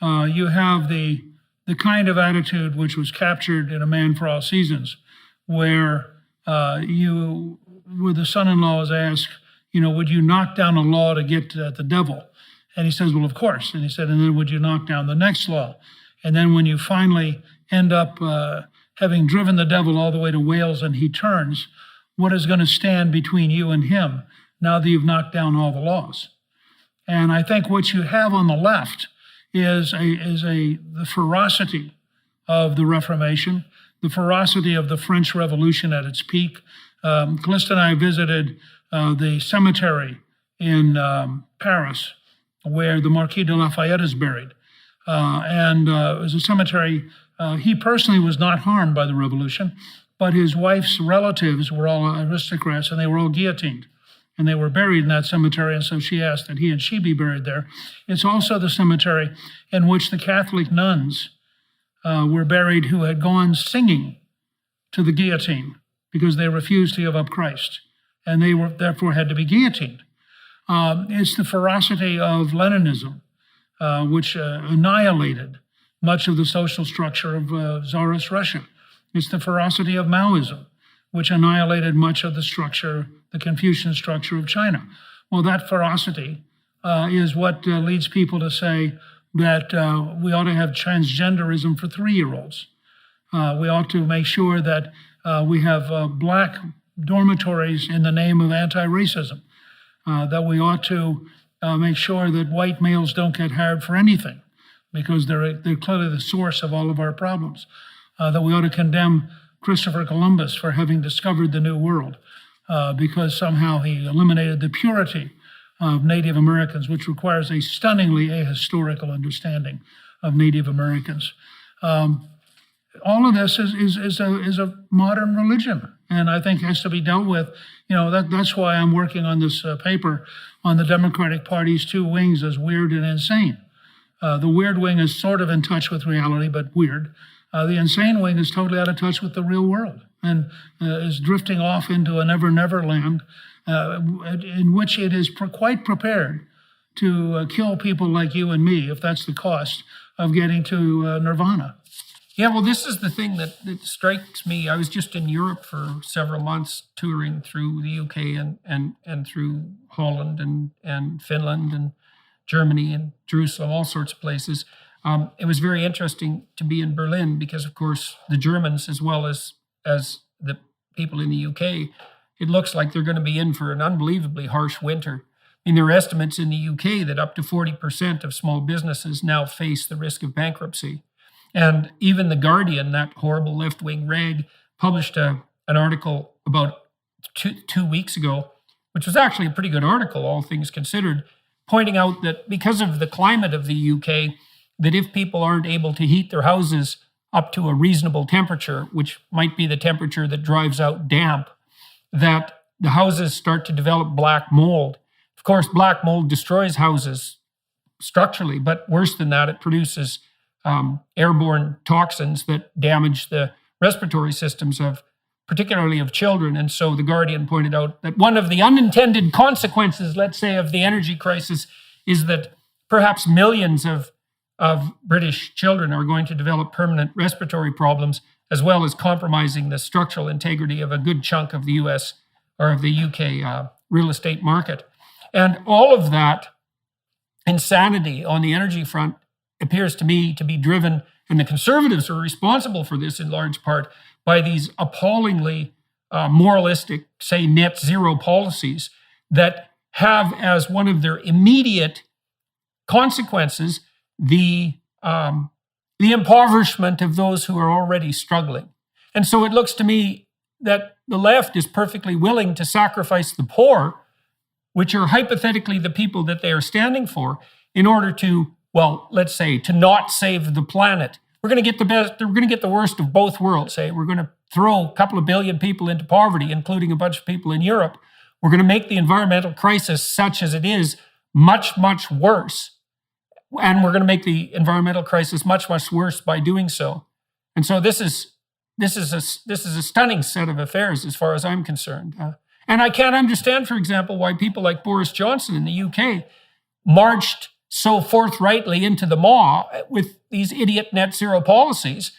Speaker 2: You have the kind of attitude which was captured in A Man for All Seasons, where the son-in-law is asked, would you knock down a law to get at the devil? And he says, well, of course. And he said, and then would you knock down the next law? And then when you finally end up having driven the devil all the way to Wales and he turns, what is going to stand between you and him now that you've knocked down all the laws? And I think what you have on the left is the ferocity of the Reformation, the ferocity of the French Revolution at its peak. Callista and I visited the cemetery in Paris where the Marquis de Lafayette is buried. And it was a cemetery, he personally was not harmed by the revolution, but his wife's relatives were all aristocrats and they were all guillotined. And they were buried in that cemetery, and so she asked that he and she be buried there. It's also the cemetery in which the Catholic nuns were buried who had gone singing to the guillotine because they refused to give up Christ, and they were therefore had to be guillotined. It's the ferocity of Leninism, which annihilated much of the social structure of Tsarist Russia. It's the ferocity of Maoism, which annihilated much of the structure, the Confucian structure of China. Well, that ferocity is what leads people to say that we ought to have transgenderism for 3-year-olds. We ought to make sure that we have black dormitories in the name of anti-racism, that we ought to make sure that white males don't get hired for anything because they're clearly the source of all of our problems, that we ought to condemn Christopher Columbus for having discovered the New World because somehow he eliminated the purity of Native Americans, which requires a stunningly ahistorical understanding of Native Americans. All of this is a modern religion, and I think has to be dealt with. That's why I'm working on this paper on the Democratic Party's two wings as weird and insane. The weird wing is sort of in touch with reality, but weird. The insane wing is totally out of touch with the real world and is drifting off into a never land in which it is quite prepared to kill people like you and me if that's the cost of getting to nirvana.
Speaker 1: Yeah, well, this is the thing that strikes me. I was just in Europe for several months touring through the UK and through Holland and Finland and Germany and Jerusalem, all sorts of places. It was very interesting to be in Berlin because, of course, the Germans, as well as the people in the UK, it looks like they're going to be in for an unbelievably harsh winter. I mean, there are estimates in the UK that up to 40% of small businesses now face the risk of bankruptcy. And even The Guardian, that horrible left-wing rag, published an article about two weeks ago, which was actually a pretty good article, all things considered, pointing out that because of the climate of the UK, that if people aren't able to heat their houses up to a reasonable temperature, which might be the temperature that drives out damp, that the houses start to develop black mold. Of course, black mold destroys houses structurally, but worse than that, it produces airborne toxins that damage the respiratory systems particularly of children. And so The Guardian pointed out that one of the unintended consequences, let's say, of the energy crisis is that perhaps millions of British children are going to develop permanent respiratory problems, as well as compromising the structural integrity of a good chunk of the US or of the UK real estate market. And all of that insanity on the energy front appears to me to be driven, and the Conservatives are responsible for this in large part, by these appallingly moralistic, say, net zero policies that have as one of their immediate consequences the impoverishment of those who are already struggling. And so it looks to me that the left is perfectly willing to sacrifice the poor, which are hypothetically the people that they are standing for, in order to, well, let's say, to not save the planet. We're going to get the best, we're going to get the worst of both worlds, say. We're going to throw a couple of billion people into poverty, including a bunch of people in Europe. We're going to make the environmental crisis, such as it is, much, much worse. And we're going to make the environmental crisis much, much worse by doing so. And so this is a stunning set of affairs as far as I'm concerned. And I can't understand, for example, why people like Boris Johnson in the UK marched so forthrightly into the maw with these idiot net zero policies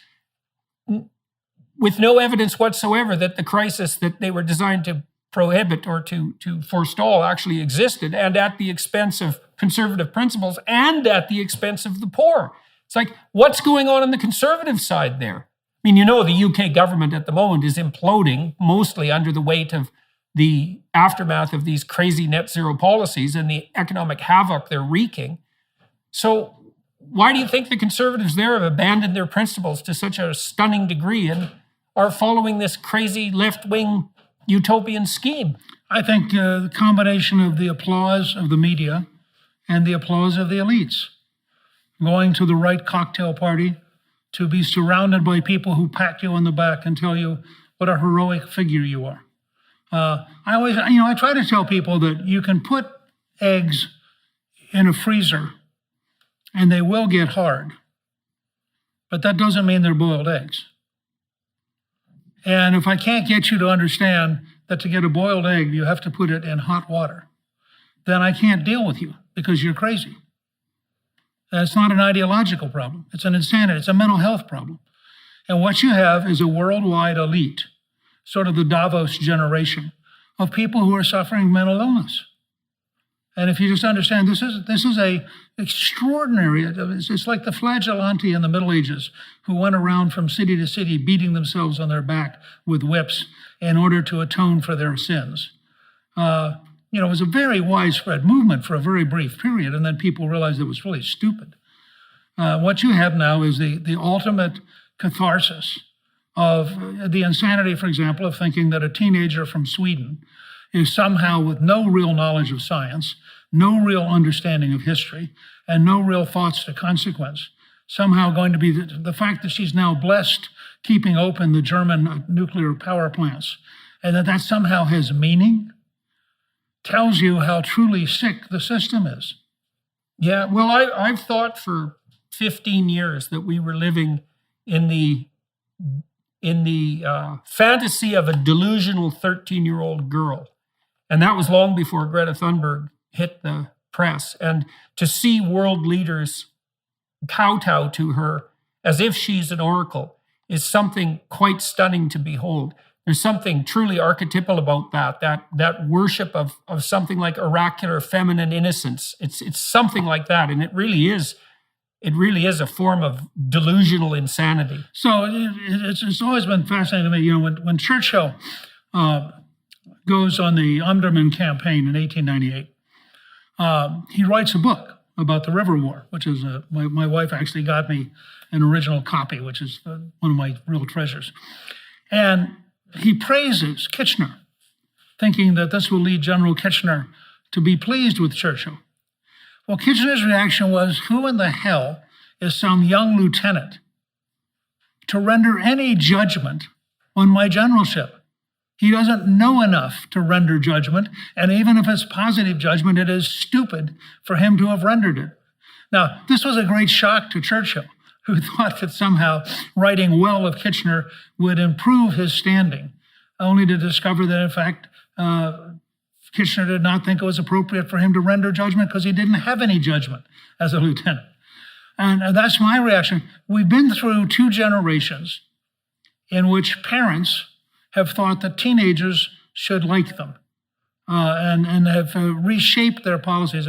Speaker 1: with no evidence whatsoever that the crisis that they were designed to prohibit or to forestall actually existed, and at the expense of conservative principles and at the expense of the poor. It's like, what's going on the conservative side there? I mean, you know, the UK government at the moment is imploding mostly under the weight of the aftermath of these crazy net zero policies and the economic havoc they're wreaking. So why do you think the conservatives there have abandoned their principles to such a stunning degree and are following this crazy left-wing utopian scheme?
Speaker 2: I think the combination of the applause of the media and the applause of the elites, going to the right cocktail party to be surrounded by people who pat you on the back and tell you what a heroic figure you are. I try to tell people that you can put eggs in a freezer and they will get hard, but that doesn't mean they're boiled eggs. And if I can't get you to understand that to get a boiled egg, you have to put it in hot water, then I can't deal with you because you're crazy. That's not an ideological problem. It's an insanity. It's a mental health problem. And what you have is a worldwide elite, sort of the Davos generation of people who are suffering mental illness. And if you just understand, this is a extraordinary, it's like the flagellanti in the Middle Ages who went around from city to city beating themselves on their back with whips in order to atone for their sins. It was a very widespread movement for a very brief period, and then people realized it was really stupid. What you have now is the ultimate catharsis of the insanity, for example, of thinking that a teenager from Sweden is somehow, with no real knowledge of science, no real understanding of history, and no real thoughts to consequence, somehow going to be the fact that she's now blessed keeping open the German nuclear power plants, and that somehow has meaning, tells you how truly sick the system is.
Speaker 1: Yeah, well, I've thought for 15 years that we were living in the fantasy of a delusional 13-year-old girl. And that was long before Greta Thunberg hit the press. And to see world leaders kowtow to her as if she's an oracle is something quite stunning to behold. There's something truly archetypal about that worship of something like oracular feminine innocence. It's something like that, and it really is a form of delusional insanity.
Speaker 2: So it's always been fascinating to me. When Churchill goes on the Omdurman campaign in 1898, he writes a book about the River War, which is my wife actually got me an original copy, which is one of my real treasures. And he praises Kitchener, thinking that this will lead General Kitchener to be pleased with Churchill. Well, Kitchener's reaction was, who in the hell is some young lieutenant to render any judgment on my generalship? He doesn't know enough to render judgment, and even if it's positive judgment, it is stupid for him to have rendered it. Now, this was a great shock to Churchill, who thought that somehow writing well of Kitchener would improve his standing, only to discover that, in fact, Kitchener did not think it was appropriate for him to render judgment because he didn't have any judgment as a lieutenant. And that's my reaction. We've been through 2 generations in which parents have thought that teenagers should like them and have reshaped their policies.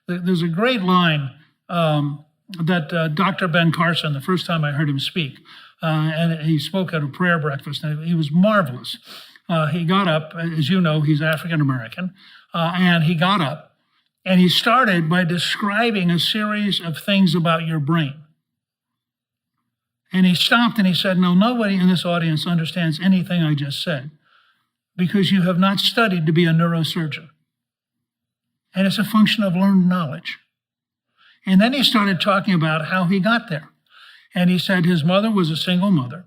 Speaker 2: There's a great line that Dr. Ben Carson, the first time I heard him speak, and he spoke at a prayer breakfast, and he was marvelous. He got up, as you know, he's African-American, and he got up, and he started by describing a series of things about your brain. And he stopped and he said, no, nobody in this audience understands anything I just said because you have not studied to be a neurosurgeon. And it's a function of learned knowledge. And then he started talking about how he got there. And he said his mother was a single mother,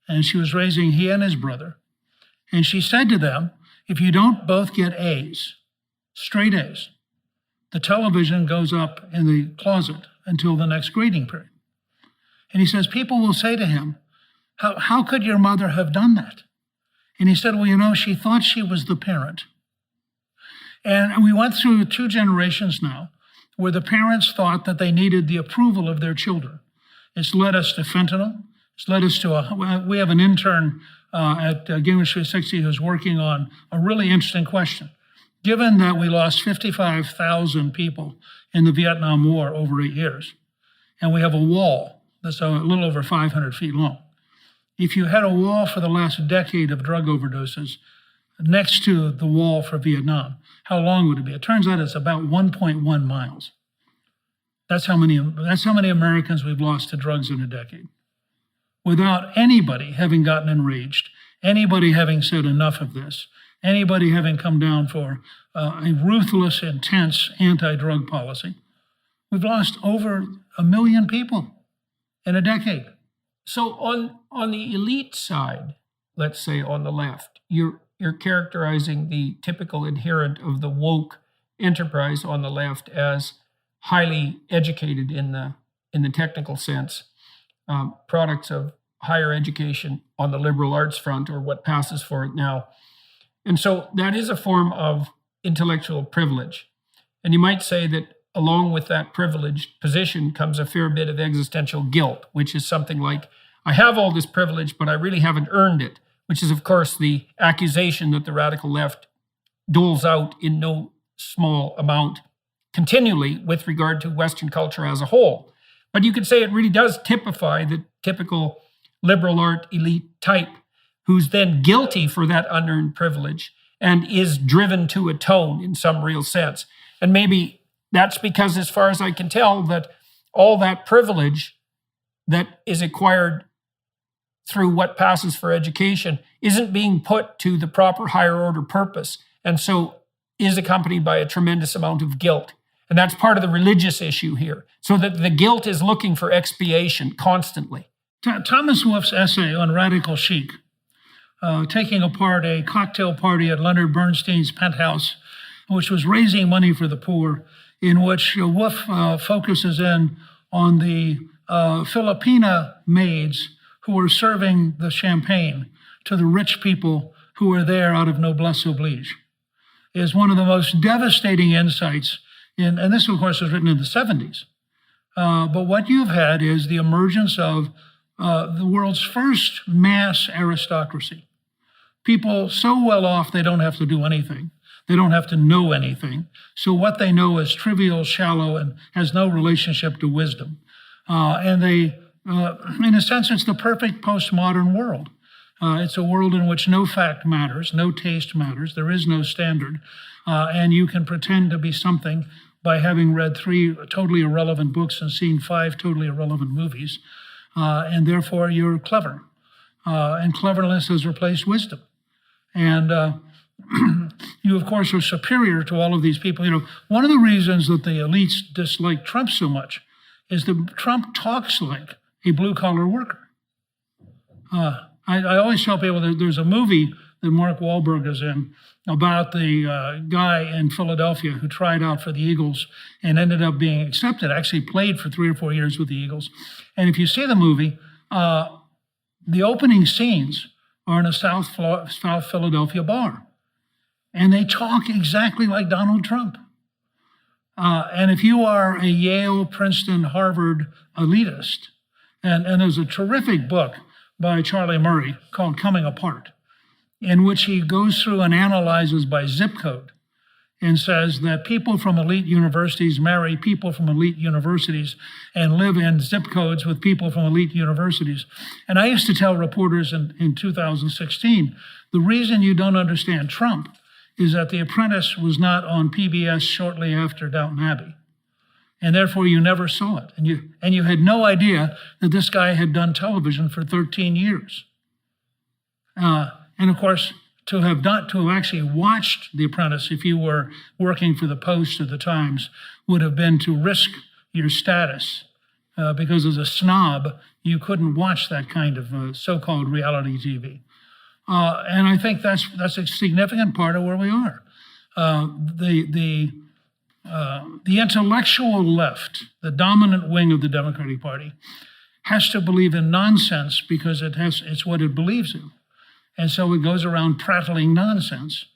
Speaker 2: and she was raising he and his brother. And she said to them, if you don't both get A's, straight A's, the television goes up in the closet until the next grading period. And he says, people will say to him, how could your mother have done that? And he said, well, she thought she was the parent. And we went through 2 generations now where the parents thought that they needed the approval of their children. It's led us to fentanyl. It's led us to we have an intern at Gingrich 360 who's working on a really interesting question. Given that we lost 55,000 people in the Vietnam War over 8 years, and we have a wall that's a little over 500 feet long. If you had a wall for the last decade of drug overdoses next to the wall for Vietnam, how long would it be? It turns out it's about 1.1 miles. That's how many Americans we've lost to drugs in a decade. Without anybody having gotten enraged, anybody having said enough of this, anybody having come down for a ruthless, intense anti-drug policy, we've lost over 1 million people in a decade.
Speaker 1: So on the elite side, let's say on the left, you're characterizing the typical adherent of the woke enterprise on the left as highly educated in the technical sense, products of higher education on the liberal arts front, or what passes for it now. And so that is a form of intellectual privilege. And you might say that along with that privileged position comes a fair bit of existential guilt, which is something like, I have all this privilege, but I really haven't earned it, which is, of course, the accusation that the radical left doles out in no small amount continually with regard to Western culture as a whole. But you could say it really does typify the typical liberal art elite type who's then guilty for that unearned privilege and is driven to atone in some real sense. And maybe that's because, as far as I can tell, that all that privilege that is acquired through what passes for education isn't being put to the proper higher order purpose, and so is accompanied by a tremendous amount of guilt. And that's part of the religious issue here, so that the guilt is looking for expiation constantly.
Speaker 2: Thomas Wolfe's essay on radical chic, taking apart a cocktail party at Leonard Bernstein's penthouse, which was raising money for the poor, in which Wolf focuses in on the Filipina maids who were serving the champagne to the rich people who were there out of noblesse oblige, is one of the most devastating insights and this, of course, was written in the 70s. But what you've had is the emergence of the world's first mass aristocracy. People so well off they don't have to do anything. They don't have to know anything. So what they know is trivial, shallow, and has no relationship to wisdom. And they, in a sense, it's the perfect postmodern world. It's a world in which no fact matters, no taste matters, there is no standard, and you can pretend to be something by having read 3 totally irrelevant books and seen 5 totally irrelevant movies, and therefore you're clever. And cleverness has replaced wisdom. And you, of course, are superior to all of these people. One of the reasons that the elites dislike Trump so much is that Trump talks like a blue-collar worker. I always tell people that there's a movie that Mark Wahlberg is in about the guy in Philadelphia who tried out for the Eagles and ended up being accepted, actually played for 3 or 4 years with the Eagles. And if you see the movie, the opening scenes are in a South Philadelphia bar. And they talk exactly like Donald Trump. And if you are a Yale, Princeton, Harvard elitist, and there's a terrific book by Charlie Murray called Coming Apart, in which he goes through and analyzes by zip code and says that people from elite universities marry people from elite universities and live in zip codes with people from elite universities. And I used to tell reporters in 2016, the reason you don't understand Trump is that The Apprentice was not on PBS shortly after Downton Abbey. And therefore you never saw it. And you had no idea that this guy had done television for 13 years. And of course, to have actually watched The Apprentice, if you were working for the Post or the Times, would have been to risk your status, because as a snob, you couldn't watch that kind of so-called reality TV. And I think that's a significant part of where we are. The intellectual left, the dominant wing of the Democratic Party, has to believe in nonsense because it's what it believes in. And so it goes around prattling nonsense.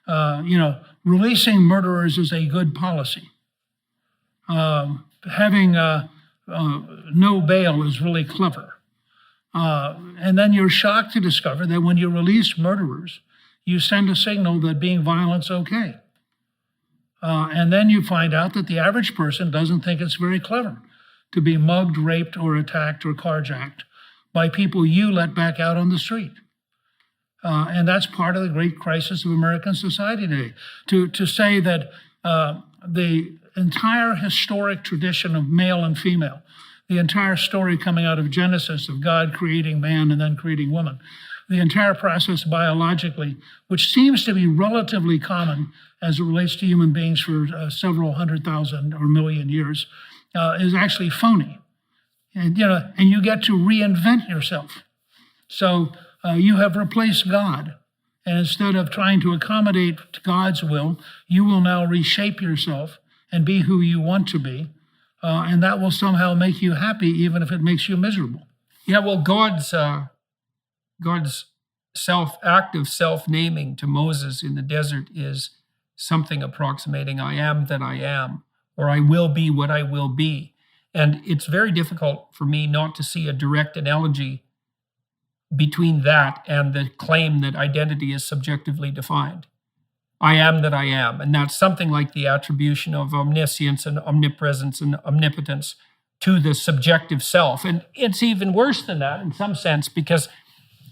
Speaker 2: Releasing murderers is a good policy. Having no bail is really clever. And then you're shocked to discover that when you release murderers, you send a signal that being violent's okay. And then you find out that the average person doesn't think it's very clever to be mugged, raped, or attacked or carjacked by people you let back out on the street. And that's part of the great crisis of American society today. To say that the entire historic tradition of male and female, the entire story coming out of Genesis of God creating man and then creating woman, the entire process biologically, which seems to be relatively common as it relates to human beings for several 100,000 or million years, is actually phony. And you get to reinvent yourself. So you have replaced God. And instead of trying to accommodate God's will, you will now reshape yourself and be who you want to be. And that will somehow make you happy, even if it makes you miserable.
Speaker 1: Yeah, well, God's active self-naming to Moses in the desert is something approximating "I am that I am," or "I will be what I will be." And it's very difficult for me not to see a direct analogy between that and the claim that identity is subjectively defined. I am that I am. And that's something like the attribution of omniscience and omnipresence and omnipotence to the subjective self. And it's even worse than that in some sense, because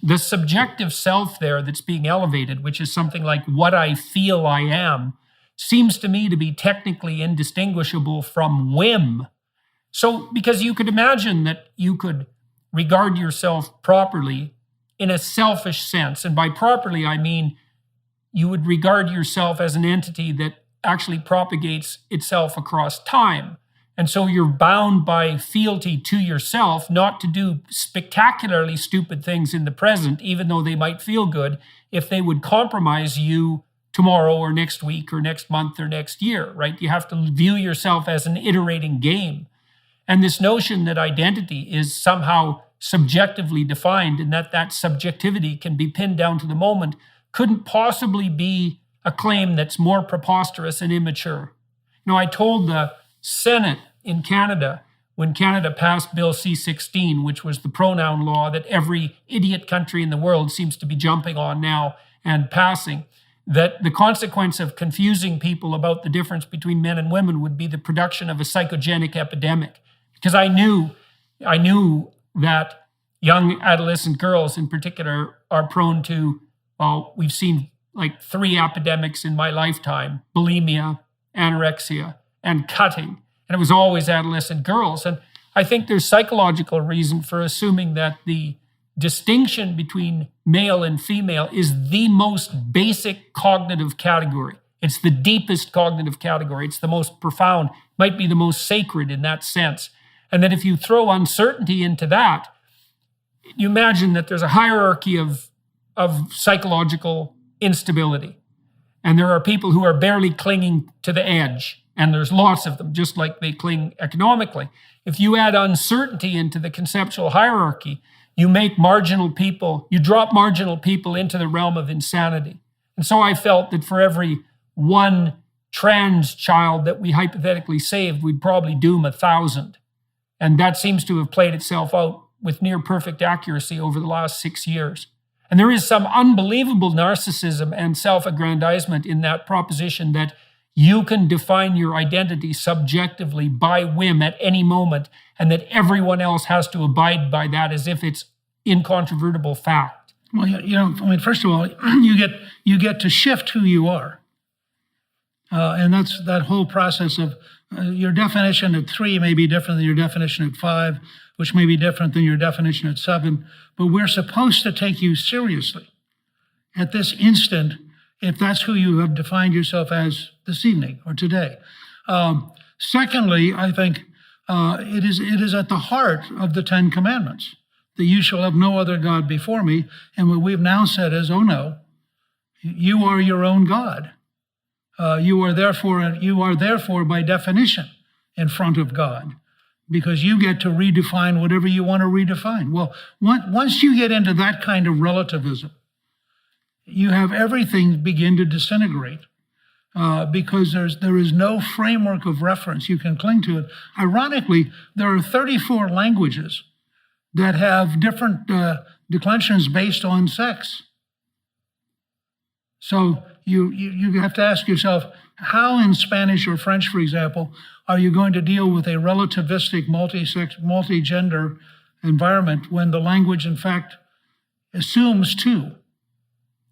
Speaker 1: the subjective self there that's being elevated, which is something like what I feel I am, seems to me to be technically indistinguishable from whim. So, because you could imagine that you could regard yourself properly in a selfish sense. And by properly, I mean you would regard yourself as an entity that actually propagates itself across time. And so you're bound by fealty to yourself not to do spectacularly stupid things in the present, even though they might feel good, if they would compromise you tomorrow or next week or next month or next year, right? You have to view yourself as an iterating game. And this notion that identity is somehow subjectively defined and that subjectivity can be pinned down to the moment couldn't possibly be a claim that's more preposterous and immature. I told the Senate in Canada, when Canada passed Bill C-16, which was the pronoun law that every idiot country in the world seems to be jumping on now and passing, that the consequence of confusing people about the difference between men and women would be the production of a psychogenic epidemic. Because I knew that young adolescent girls in particular are prone to, well, we've seen like 3 epidemics in my lifetime: bulimia, anorexia, and cutting. And it was always adolescent girls. And I think there's psychological reason for assuming that the distinction between male and female is the most basic cognitive category. It's the deepest cognitive category. It's the most profound, might be the most sacred in that sense. And that if you throw uncertainty into that, you imagine that there's a hierarchy of psychological instability. And there are people who are barely clinging to the edge. And there's lots of them, just like they cling economically. If you add uncertainty into the conceptual hierarchy, you drop marginal people into the realm of insanity. And so I felt that for every one trans child that we hypothetically saved, we'd probably doom 1,000. And that seems to have played itself out with near perfect accuracy over the last 6 years. And there is some unbelievable narcissism and self-aggrandizement in that proposition that you can define your identity subjectively by whim at any moment, and that everyone else has to abide by that as if it's incontrovertible fact.
Speaker 2: Well, first of all, you get to shift who you are. And that's that whole process of your definition at 3 may be different than your definition at 5, which may be different than your definition at 7. But we're supposed to take you seriously at this instant if that's who you have defined yourself as this evening or today. Secondly, I think it is at the heart of the 10 Commandments that you shall have no other God before me. And what we've now said is, oh no, you are your own God. You are therefore by definition in front of God, because you get to redefine whatever you want to redefine. Well, once you get into that kind of relativism, you have everything begin to disintegrate because there is no framework of reference you can cling to it. Ironically, there are 34 languages that have different declensions based on sex. So you have to ask yourself, how in Spanish or French, for example, are you going to deal with a relativistic, multi-sex, multi-gender environment when the language, in fact, assumes 2?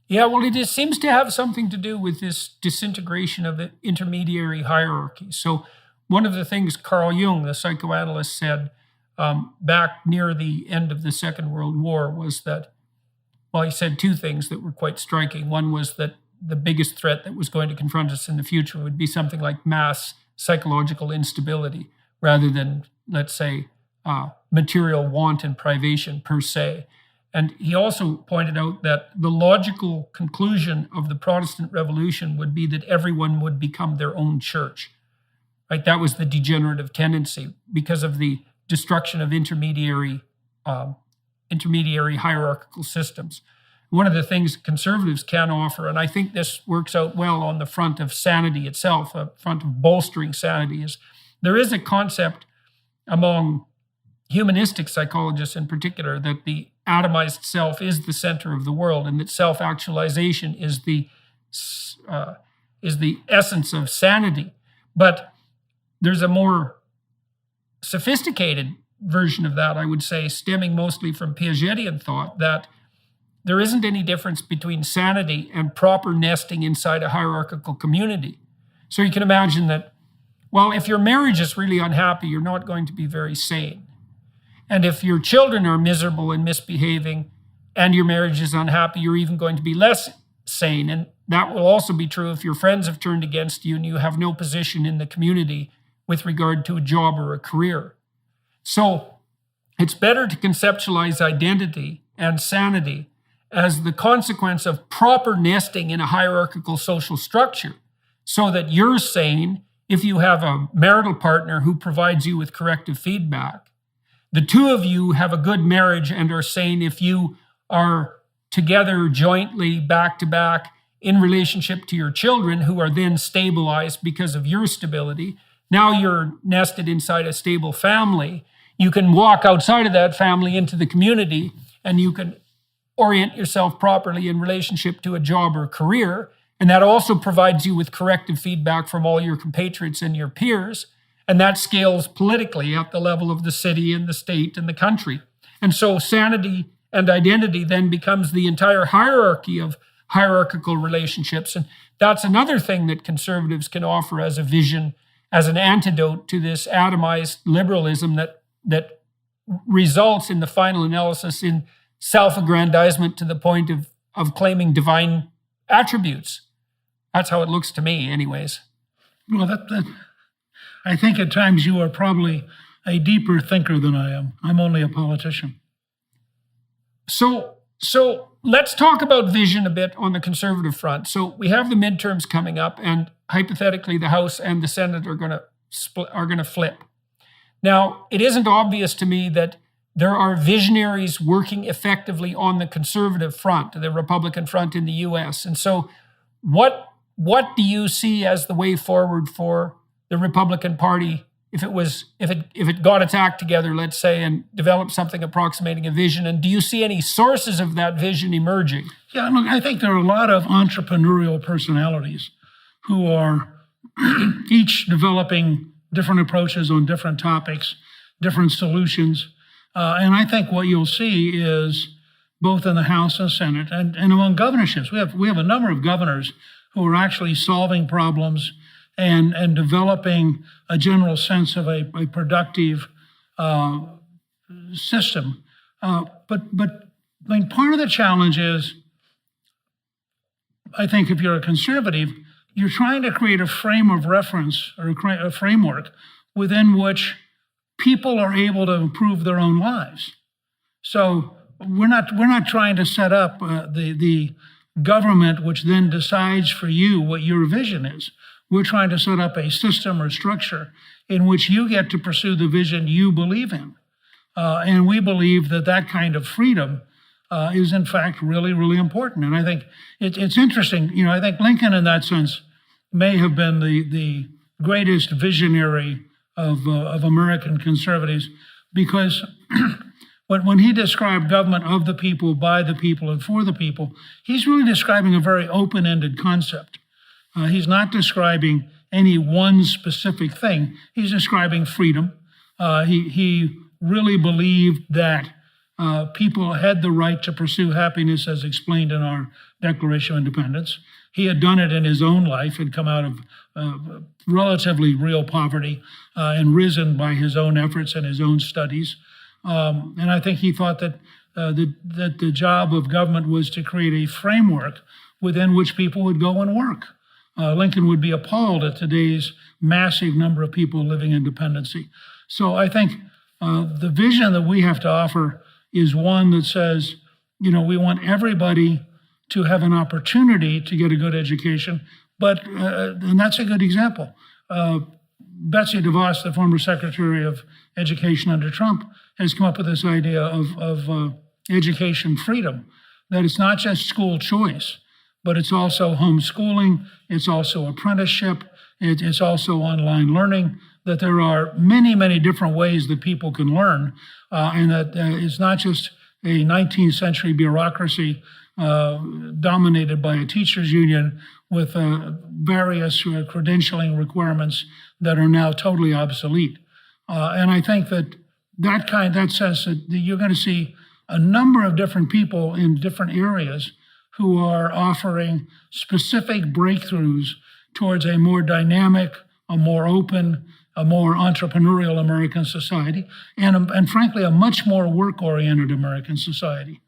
Speaker 1: Yeah, well, it seems to have something to do with this disintegration of the intermediary hierarchy. So one of the things Carl Jung, the psychoanalyst, said back near the end of the Second World War was that, well, he said 2 things that were quite striking. One was that the biggest threat that was going to confront us in the future would be something like mass psychological instability rather than, let's say, material want and privation per se. And he also pointed out that the logical conclusion of the Protestant Revolution would be that everyone would become their own church, right? That was the degenerative tendency because of the destruction of intermediary hierarchical systems. One of the things conservatives can offer, and I think this works out well on the front of sanity itself, a front of bolstering sanity, is there is a concept among humanistic psychologists in particular that the atomized self is the center of the world and that self-actualization is the essence of sanity. But there's a more sophisticated version of that, I would say, stemming mostly from Piagetian thought, that there isn't any difference between sanity and proper nesting inside a hierarchical community. So you can imagine that, well, if your marriage is really unhappy, you're not going to be very sane. And if your children are miserable and misbehaving and your marriage is unhappy, you're even going to be less sane. And that will also be true if your friends have turned against you and you have no position in the community with regard to a job or a career. So it's better to conceptualize identity and sanity as the consequence of proper nesting in a hierarchical social structure, so that you're sane if you have a marital partner who provides you with corrective feedback. The two of you have a good marriage and are sane if you are together jointly, back to back, in relationship to your children, who are then stabilized because of your stability. Now you're nested inside a stable family. You can walk outside of that family into the community, and you can orient yourself properly in relationship to a job or career. And that also provides you with corrective feedback from all your compatriots and your peers. And that scales politically at the level of the city and the state and the country. And so sanity and identity then becomes the entire hierarchy of hierarchical relationships. And that's another thing that conservatives can offer as a vision, as an antidote to this atomized liberalism that results in the final analysis in self-aggrandizement to the point of claiming divine attributes. That's how it looks to me, anyways.
Speaker 2: Well, I think at times you are probably a deeper thinker than I am. I'm only a politician.
Speaker 1: So let's talk about vision a bit on the conservative front. So we have the midterms coming up, and hypothetically, the House and the Senate are going to flip. Now, it isn't obvious to me that there are visionaries working effectively on the conservative front, the Republican front in the U.S. And so, what do you see as the way forward for the Republican Party if it got its act together, let's say, and developed something approximating a vision? And do you see any sources of that vision emerging?
Speaker 2: Yeah, look, I think there are a lot of entrepreneurial personalities who are each developing different approaches on different topics, different solutions. And I think what you'll see is both in the House and Senate and among governorships, we have a number of governors who are actually solving problems and developing a general sense of a productive system. But I mean, part of the challenge is, I think if you're a conservative, you're trying to create a frame of reference or a framework within which people are able to improve their own lives. So we're not trying to set up the government which then decides for you what your vision is. We're trying to set up a system or structure in which you get to pursue the vision you believe in. And we believe that kind of freedom is in fact really, really important. And I think it's interesting. You know, I think Lincoln in that sense may have been the greatest visionary of American conservatives, because when he described government of the people, by the people, and for the people, he's really describing a very open-ended concept. He's not describing any one specific thing. He's describing freedom. He really believed that people had the right to pursue happiness as explained in our Declaration of Independence. He had done it in his own life, had come out of relatively real poverty and risen by his own efforts and his own studies. And I think he thought that the job of government was to create a framework within which people would go and work. Lincoln would be appalled at today's massive number of people living in dependency. So I think the vision that we have to offer is one that says, you know, we want everybody to have an opportunity to get a good education, but and that's a good example. Betsy DeVos, the former Secretary of Education under Trump, has come up with this idea of education freedom, that it's not just school choice, but it's also homeschooling, it's also apprenticeship, it's also online learning, that there are many, many different ways that people can learn, and that it's not just a 19th century bureaucracy dominated by a teachers union with various credentialing requirements that are now totally obsolete. And I think that says that you're going to see a number of different people in different areas who are offering specific breakthroughs towards a more dynamic, a more open, a more entrepreneurial American society, and frankly, a much more work-oriented American society,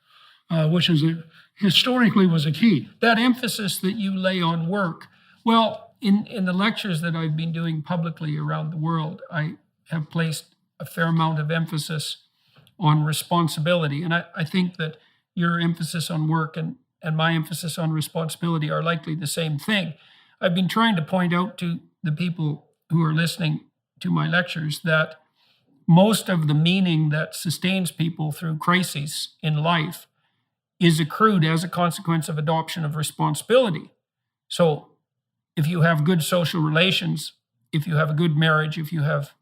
Speaker 2: which is historically was a key.
Speaker 1: That emphasis that you lay on work, well, in the lectures that I've been doing publicly around the world, I have placed a fair amount of emphasis on responsibility. And I think that your emphasis on work and my emphasis on responsibility are likely the same thing. I've been trying to point out to the people who are listening to my lectures that most of the meaning that sustains people through crises in life is accrued as a consequence of adoption of responsibility. So if you have good social relations, if you have a good marriage, if you have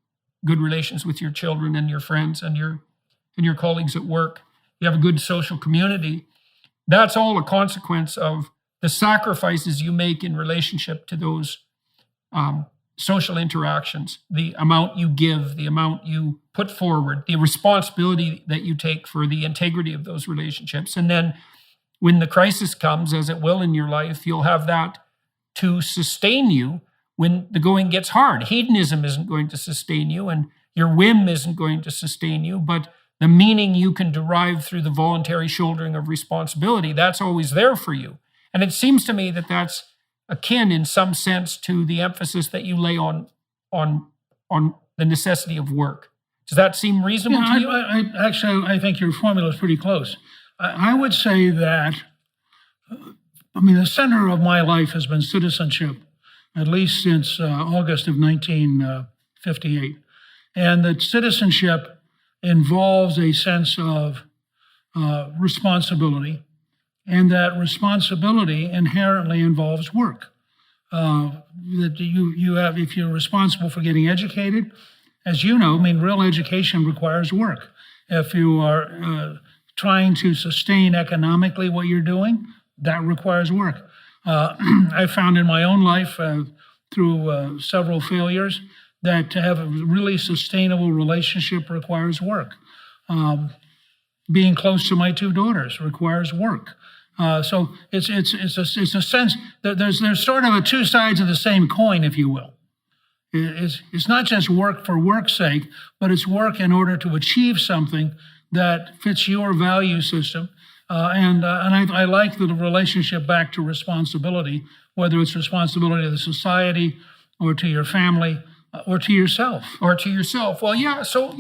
Speaker 1: good relations with your children and your friends and your colleagues at work, you have a good social community, that's all a consequence of the sacrifices you make in relationship to those social interactions, the amount you give, the amount you put forward, the responsibility that you take for the integrity of those relationships. And then when the crisis comes, as it will in your life, you'll have that to sustain you when the going gets hard. Hedonism isn't going to sustain you, and your whim isn't going to sustain you, but the meaning you can derive through the voluntary shouldering of responsibility, that's always there for you. And it seems to me that that's akin in some sense to the emphasis that you lay on the necessity of work. Does that seem reasonable to you?
Speaker 2: I think your formula is pretty close. I would say that, the center of my life has been citizenship, at least since August of 1958. And that citizenship involves a sense of responsibility, and that responsibility inherently involves work. That you have, if you're responsible for getting educated, as you know, real education requires work. If you are trying to sustain economically what you're doing, that requires work. I found in my own life, through several failures, that to have a really sustainable relationship requires work. Being close to my two daughters requires work. So it's a sense that there's sort of two sides of the same coin, if you will. It's not just work for work's sake, but it's work in order to achieve something that fits your value system. And I like the relationship back to responsibility, whether it's responsibility to the society or to your family or to yourself.
Speaker 1: Well, yeah. So,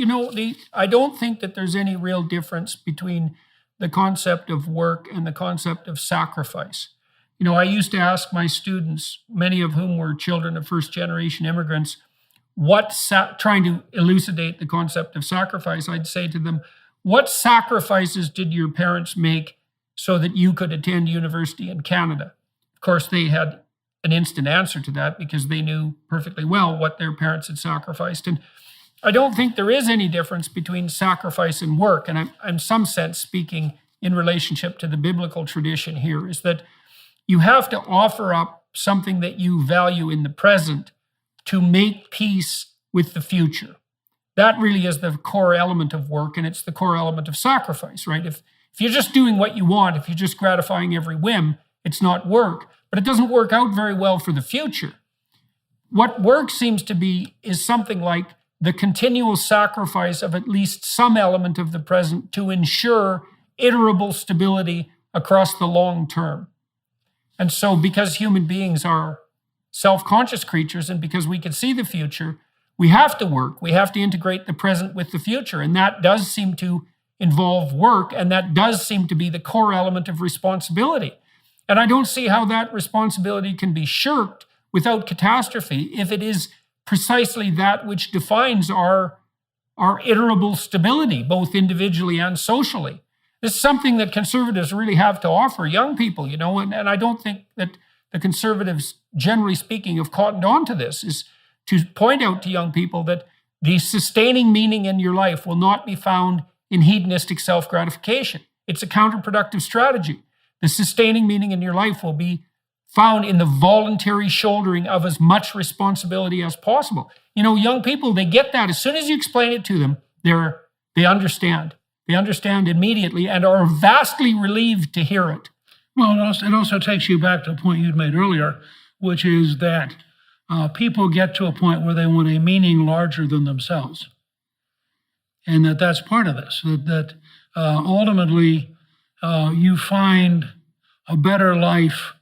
Speaker 1: I don't think that there's any real difference between the concept of work and the concept of sacrifice. I used to ask my students, many of whom were children of first-generation immigrants, trying to elucidate the concept of sacrifice, I'd say to them, what sacrifices did your parents make so that you could attend university in Canada? Of course, they had an instant answer to that because they knew perfectly well what their parents had sacrificed. And I don't think there is any difference between sacrifice and work. And I'm in some sense speaking in relationship to the biblical tradition here, is that you have to offer up something that you value in the present to make peace with the future. That really is the core element of work, and it's the core element of sacrifice, right? If you're just doing what you want, if you're just gratifying every whim, it's not work, but it doesn't work out very well for the future. What work seems to be is something like the continual sacrifice of at least some element of the present to ensure iterable stability across the long term. And so because human beings are self-conscious creatures and because we can see the future, we have to work. We have to integrate the present with the future. And that does seem to involve work, and that does seem to be the core element of responsibility. And I don't see how that responsibility can be shirked without catastrophe if it is precisely that which defines our iterable stability, both individually and socially. This is something that conservatives really have to offer young people, and I don't think that the conservatives, generally speaking, have cottoned on to this, is to point out to young people that the sustaining meaning in your life will not be found in hedonistic self-gratification. It's a counterproductive strategy. The sustaining meaning in your life will be found in the voluntary shouldering of as much responsibility as possible. Young people, they get that. As soon as you explain it to them, they understand. They understand immediately and are vastly relieved to hear it.
Speaker 2: Well, it also takes you back to a point you'd made earlier, which is that people get to a point where they want a meaning larger than themselves. And that's part of this, that ultimately you find a better life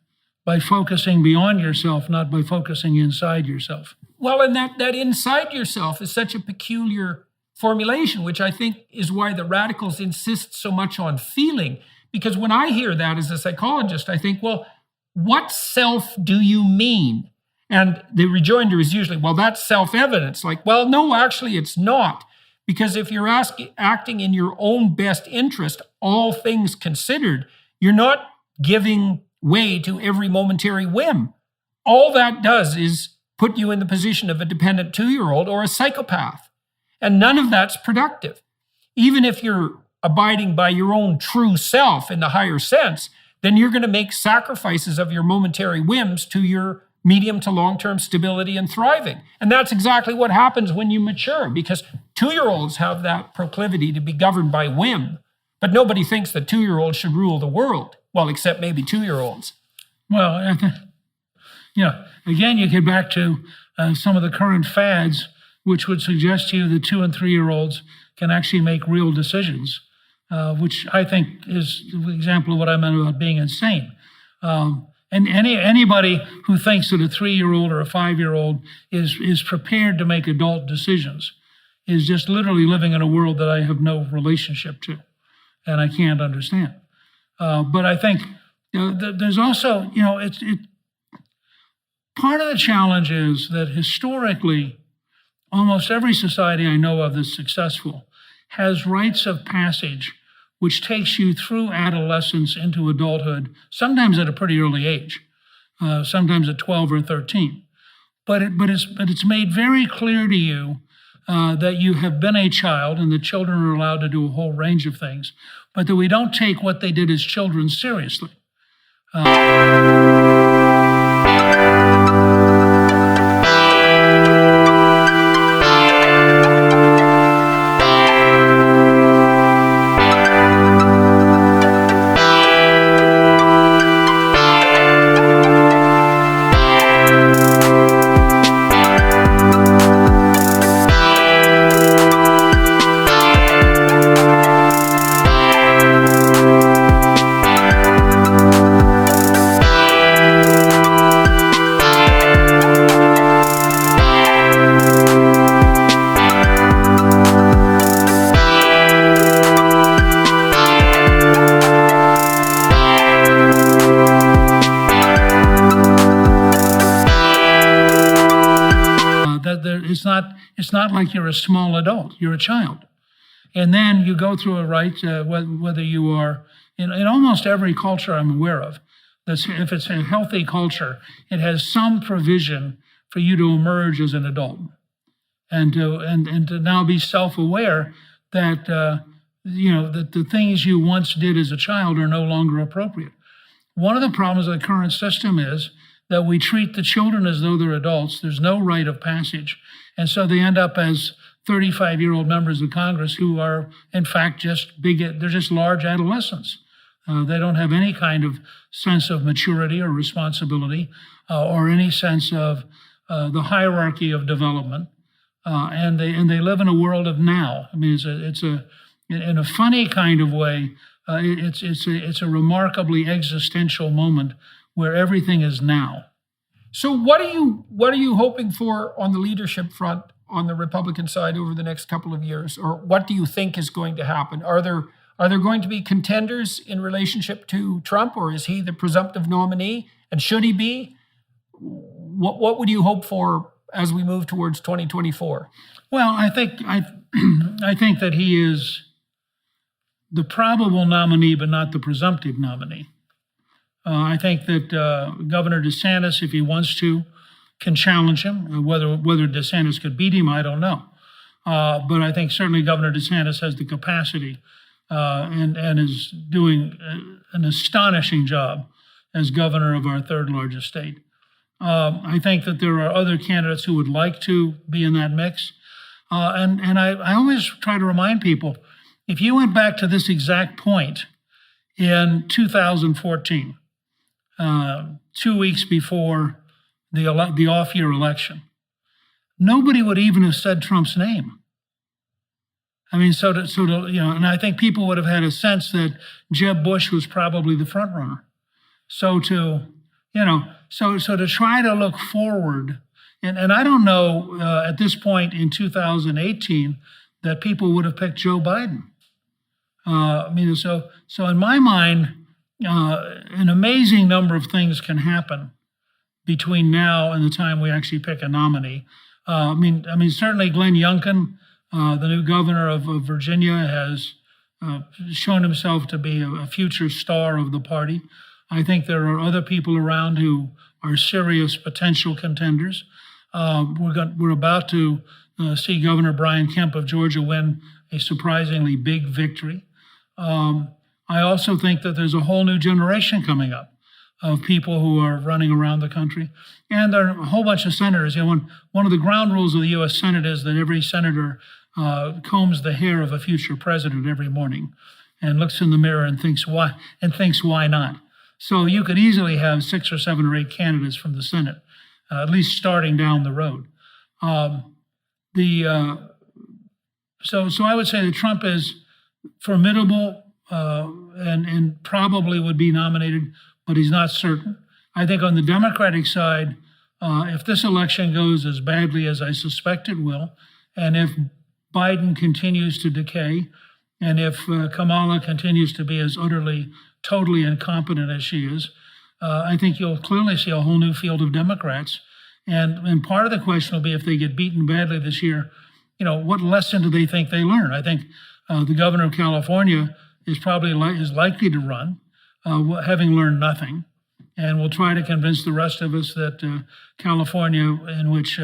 Speaker 2: by focusing beyond yourself, not by focusing inside yourself.
Speaker 1: Well, and that inside yourself is such a peculiar formulation, which I think is why the radicals insist so much on feeling, Because when I hear that as a psychologist, I think, well, what self do you mean? And the rejoinder is usually, well, that's self-evidence. Like, well, no, actually it's not. Because if you're acting in your own best interest, all things considered, you're not giving way to every momentary whim. All that does is put you in the position of a dependent 2-year-old or a psychopath. And none of that's productive. Even if you're abiding by your own true self in the higher sense, then you're going to make sacrifices of your momentary whims to your medium to long-term stability and thriving. And that's exactly what happens when you mature, because 2-year-olds have that proclivity to be governed by whim. But nobody thinks that 2-year-olds should rule the world. Well, except maybe 2-year-olds.
Speaker 2: Well, again, you get back to some of the current fads, which would suggest to you that 2 and 3-year-olds can actually make real decisions, which I think is the example of what I meant about being insane. And anybody who thinks that a 3-year-old or a 5-year-old is prepared to make adult decisions is just literally living in a world that I have no relationship to, and I can't understand. But I think there's also, part of the challenge is that historically, almost every society I know of that's successful has rites of passage which takes you through adolescence into adulthood, sometimes at a pretty early age, sometimes at 12 or 13. But it's made very clear to you that you have been a child, and that children are allowed to do a whole range of things, but that we don't take what they did as children seriously. It's not like you're a small adult, you're a child. And then you go through a rite, whether you are, in almost every culture I'm aware of, if it's a healthy culture, it has some provision for you to emerge as an adult and to now be self-aware that, that the things you once did as a child are no longer appropriate. One of the problems of the current system is that we treat the children as though they're adults. There's no rite of passage. And so they end up as 35-year-old members of Congress who are, in fact, they're just large adolescents. They don't have any kind of sense of maturity or responsibility or any sense of the hierarchy of development. And they live in a world of now. I mean, in a funny kind of way, it's a remarkably existential moment where everything is now.
Speaker 1: So what are you hoping for on the leadership front on the Republican side over the next couple of years? Or what do you think is going to happen? Are there going to be contenders in relationship to Trump, or is he the presumptive nominee? And should he be? What would you hope for as we move towards 2024?
Speaker 2: Well, I think that he is the probable nominee, but not the presumptive nominee. I think that Governor DeSantis, if he wants to, can challenge him. Whether DeSantis could beat him, I don't know. But I think certainly Governor DeSantis has the capacity and is doing an astonishing job as governor of our third largest state. I think that there are other candidates who would like to be in that mix. And I always try to remind people, if you went back to this exact point in 2014, 2 weeks before the off-year election, nobody would even have said Trump's name. I mean, and I think people would have had a sense that Jeb Bush was probably the front runner. So to try to look forward, and I don't know at this point in 2018 that people would have picked Joe Biden. So in my mind, an amazing number of things can happen between now and the time we actually pick a nominee. Certainly Glenn Youngkin, the new governor of Virginia, has shown himself to be a future star of the party. I think there are other people around who are serious potential contenders. We're about to see Governor Brian Kemp of Georgia win a surprisingly big victory. I also think that there's a whole new generation coming up of people who are running around the country. And there are a whole bunch of senators. One of the ground rules of the U.S. Senate is that every senator combs the hair of a future president every morning and looks in the mirror and thinks why not. So you could easily have 6 or 7 or 8 candidates from the Senate, at least starting down the road. So I would say that Trump is formidable and probably would be nominated, but he's not certain. I think on the Democratic side, if this election goes as badly as I suspect it will, and if Biden continues to decay, and if Kamala continues to be as totally incompetent as she is, I think you'll clearly see a whole new field of Democrats. And part of the question will be, if they get beaten badly this year, what lesson do they think they learn? I think the governor of California is likely to run, having learned nothing, and will try to convince the rest of us that California, in which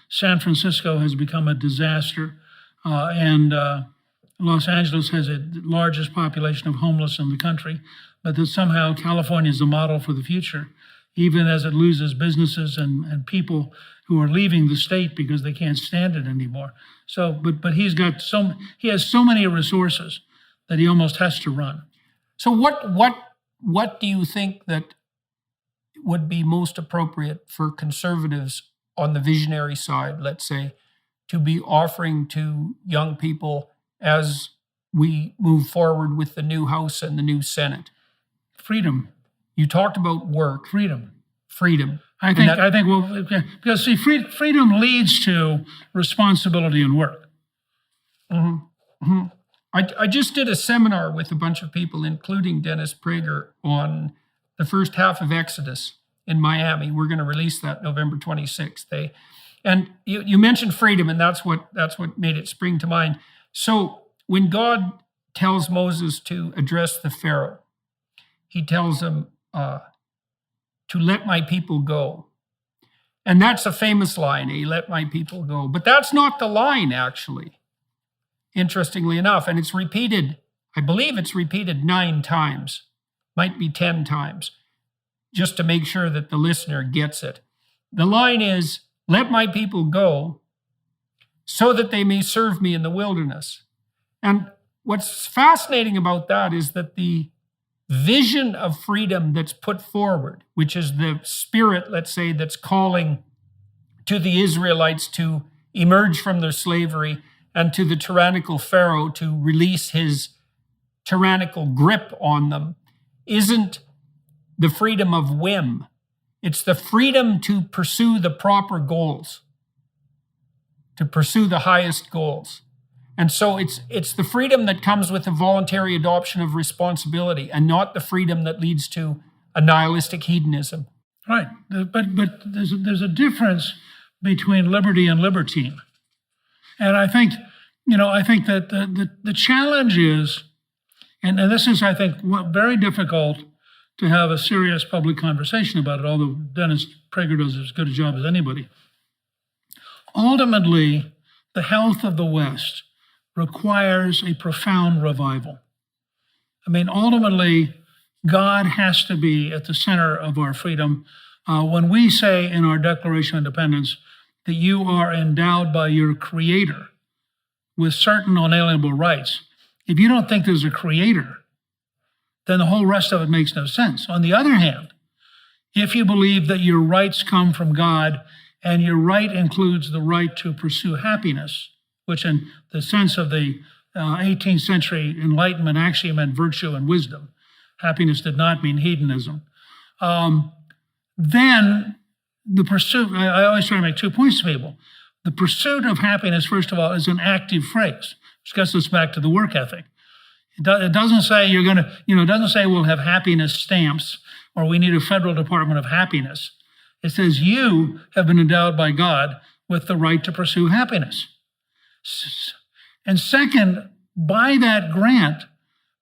Speaker 2: San Francisco has become a disaster, and Los Angeles has the largest population of homeless in the country, but that somehow California is a model for the future, even as it loses businesses and people who are leaving the state because they can't stand it anymore. So, but he has so many resources that he almost has to run.
Speaker 1: So what do you think that would be most appropriate for conservatives on the visionary side, let's say, to be offering to young people as we move forward with the new House and the new Senate?
Speaker 2: Freedom.
Speaker 1: You talked about work.
Speaker 2: Freedom.
Speaker 1: I think
Speaker 2: because see, freedom leads to responsibility and work.
Speaker 1: Mm-hmm. Mm-hmm. I just did a seminar with a bunch of people, including Dennis Prager, on the first half of Exodus in Miami. We're going to release that November 26th. And you mentioned freedom, and that's what made it spring to mind. So when God tells Moses to address the Pharaoh, he tells him to let my people go. And that's a famous line, let my people go. But that's not the line, actually, interestingly enough. And it's repeated, I believe it's repeated 9 times, might be 10 times, just to make sure that the listener gets it. The line is, let my people go so that they may serve me in the wilderness. And what's fascinating about that is that the vision of freedom that's put forward, which is the spirit, let's say, that's calling to the Israelites to emerge from their slavery and to the tyrannical Pharaoh to release his tyrannical grip on them, isn't the freedom of whim. It's the freedom to pursue the proper goals, to pursue the highest goals. And so it's the freedom that comes with a voluntary adoption of responsibility, and not the freedom that leads to a nihilistic hedonism.
Speaker 2: Right, but there's a difference between liberty and libertine, and I think that the challenge is, and this is, I think, very difficult to have a serious public conversation about it. Although Dennis Prager does as good a job as anybody. Ultimately, the health of the West requires a profound revival. Ultimately, God has to be at the center of our freedom. When we say in our Declaration of Independence that you are endowed by your Creator with certain unalienable rights, if you don't think there's a Creator, then the whole rest of it makes no sense. On the other hand, if you believe that your rights come from God, and your right includes the right to pursue happiness, which in the sense of the 18th century Enlightenment actually meant virtue and wisdom. Happiness did not mean hedonism. Then the pursuit, I always try to make 2 points to people. The pursuit of happiness, first of all, is an active phrase, which gets us back to the work ethic. It doesn't say you're going to, it doesn't say we'll have happiness stamps or we need a federal department of happiness. It says you have been endowed by God with the right to pursue happiness. And second, by that grant,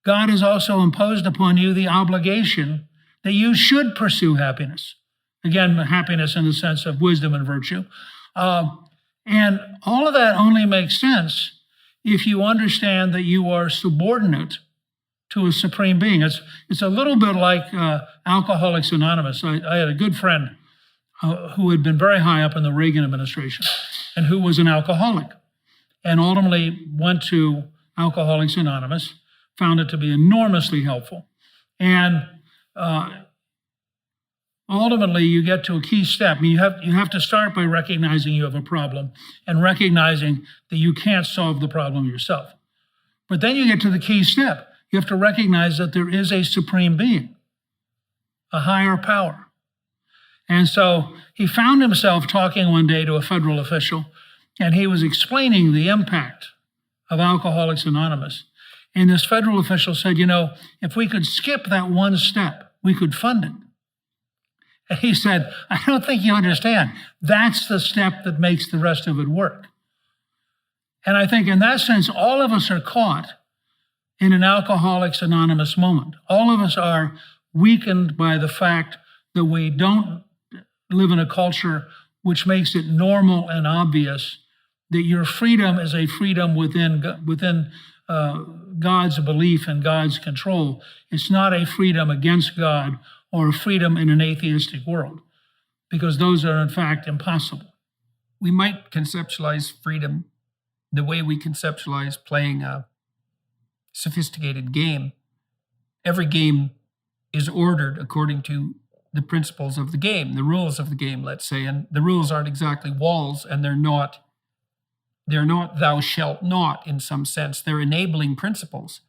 Speaker 2: God has also imposed upon you the obligation that you should pursue happiness. Again, happiness in the sense of wisdom and virtue. And all of that only makes sense if you understand that you are subordinate to a supreme being. It's a little bit like Alcoholics Anonymous. I had a good friend who had been very high up in the Reagan administration and who was an alcoholic and ultimately went to Alcoholics Anonymous, found it to be enormously helpful. And ultimately, you get to a key step. I mean, you have to start by recognizing you have a problem and recognizing that you can't solve the problem yourself. But then you get to the key step. You have to recognize that there is a supreme being, a higher power. And so he found himself talking one day to a federal official, and he was explaining the impact of Alcoholics Anonymous. And this federal official said, if we could skip that one step, we could fund it. And he said, I don't think you understand. That's the step that makes the rest of it work. And I think in that sense, all of us are caught in an Alcoholics Anonymous moment. All of us are weakened by the fact that we don't live in a culture which makes it normal and obvious that your freedom is a freedom within God's belief and God's control. It's not a freedom against God or a freedom in an atheistic world, because those are in fact impossible.
Speaker 1: We might conceptualize freedom the way we conceptualize playing a sophisticated game. Every game is ordered according to the principles of the game, the rules of the game, let's say, and the rules aren't exactly walls, and they're not thou shalt not in some sense. They're enabling principles.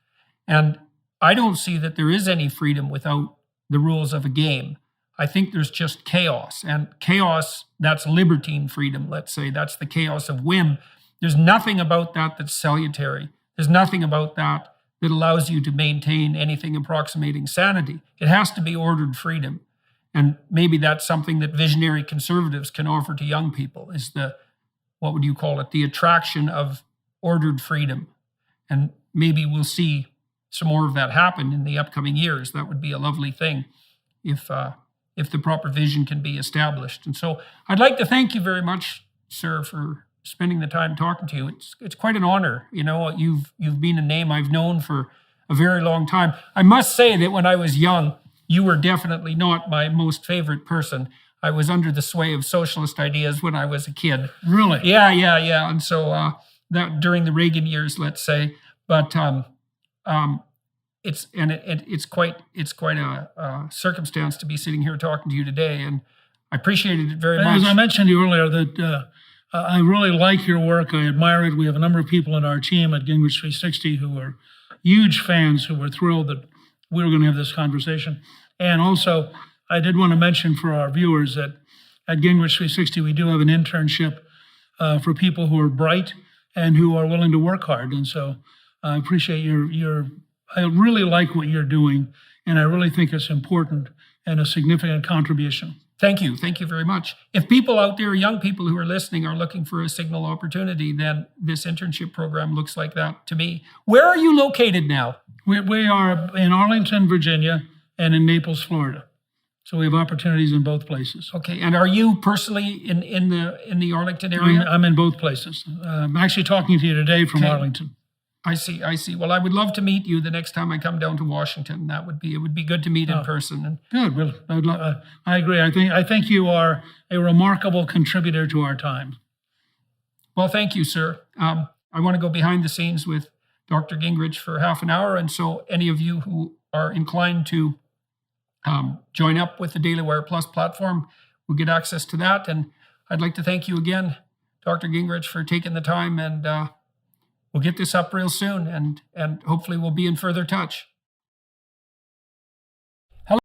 Speaker 1: And I don't see that there is any freedom without the rules of a game. I think there's just chaos. And chaos, that's libertine freedom, let's say. That's the chaos of whim. There's nothing about that that's salutary. There's nothing about that that allows you to maintain anything approximating sanity. It has to be ordered freedom. And maybe that's something that visionary conservatives can offer to young people, is what would you call it? The attraction of ordered freedom. And maybe we'll see some more of that happen in the upcoming years. That would be a lovely thing if the proper vision can be established. And so I'd like to thank you very much, sir, for spending the time talking to you. It's quite an honor. You've been a name I've known for a very long time. I must say that when I was young, you were definitely not my most favorite person. I was under the sway of socialist ideas when I was a kid.
Speaker 2: Really?
Speaker 1: Yeah. And so that during the Reagan years, let's say, but it's quite a circumstance to be sitting here talking to you today, and I appreciated it very much.
Speaker 2: As I mentioned to you earlier, that I really like your work. I admire it. We have a number of people in our team at Gingrich 360 who are huge fans, who were thrilled that we were going to have this conversation. And also, I did want to mention for our viewers that at Gingrich 360, we do have an internship for people who are bright and who are willing to work hard. And so I appreciate I really like what you're doing, and I really think it's important and a significant contribution.
Speaker 1: Thank you. Thank you very much. If people out there, young people who are listening, are looking for a signal opportunity, then this internship program looks like that to me. Where are you located now?
Speaker 2: We are in Arlington, Virginia, and in Naples, Florida. So we have opportunities in both places.
Speaker 1: Okay. And are you personally in the Arlington area?
Speaker 2: I'm in both places. I'm actually talking to you today from Arlington.
Speaker 1: I see. Well, I would love to meet you the next time I come down to Washington. It would be good to meet in person.
Speaker 2: Good. Well, I agree. I think you are a remarkable contributor to our time.
Speaker 1: Well, thank you, sir. I want to go behind the scenes with Dr. Gingrich for half an hour, and so any of you who are inclined to join up with the Daily Wire Plus platform will get access to that. And I'd like to thank you again, Dr. Gingrich, for taking the time, and we'll get this up real soon, and hopefully we'll be in further touch.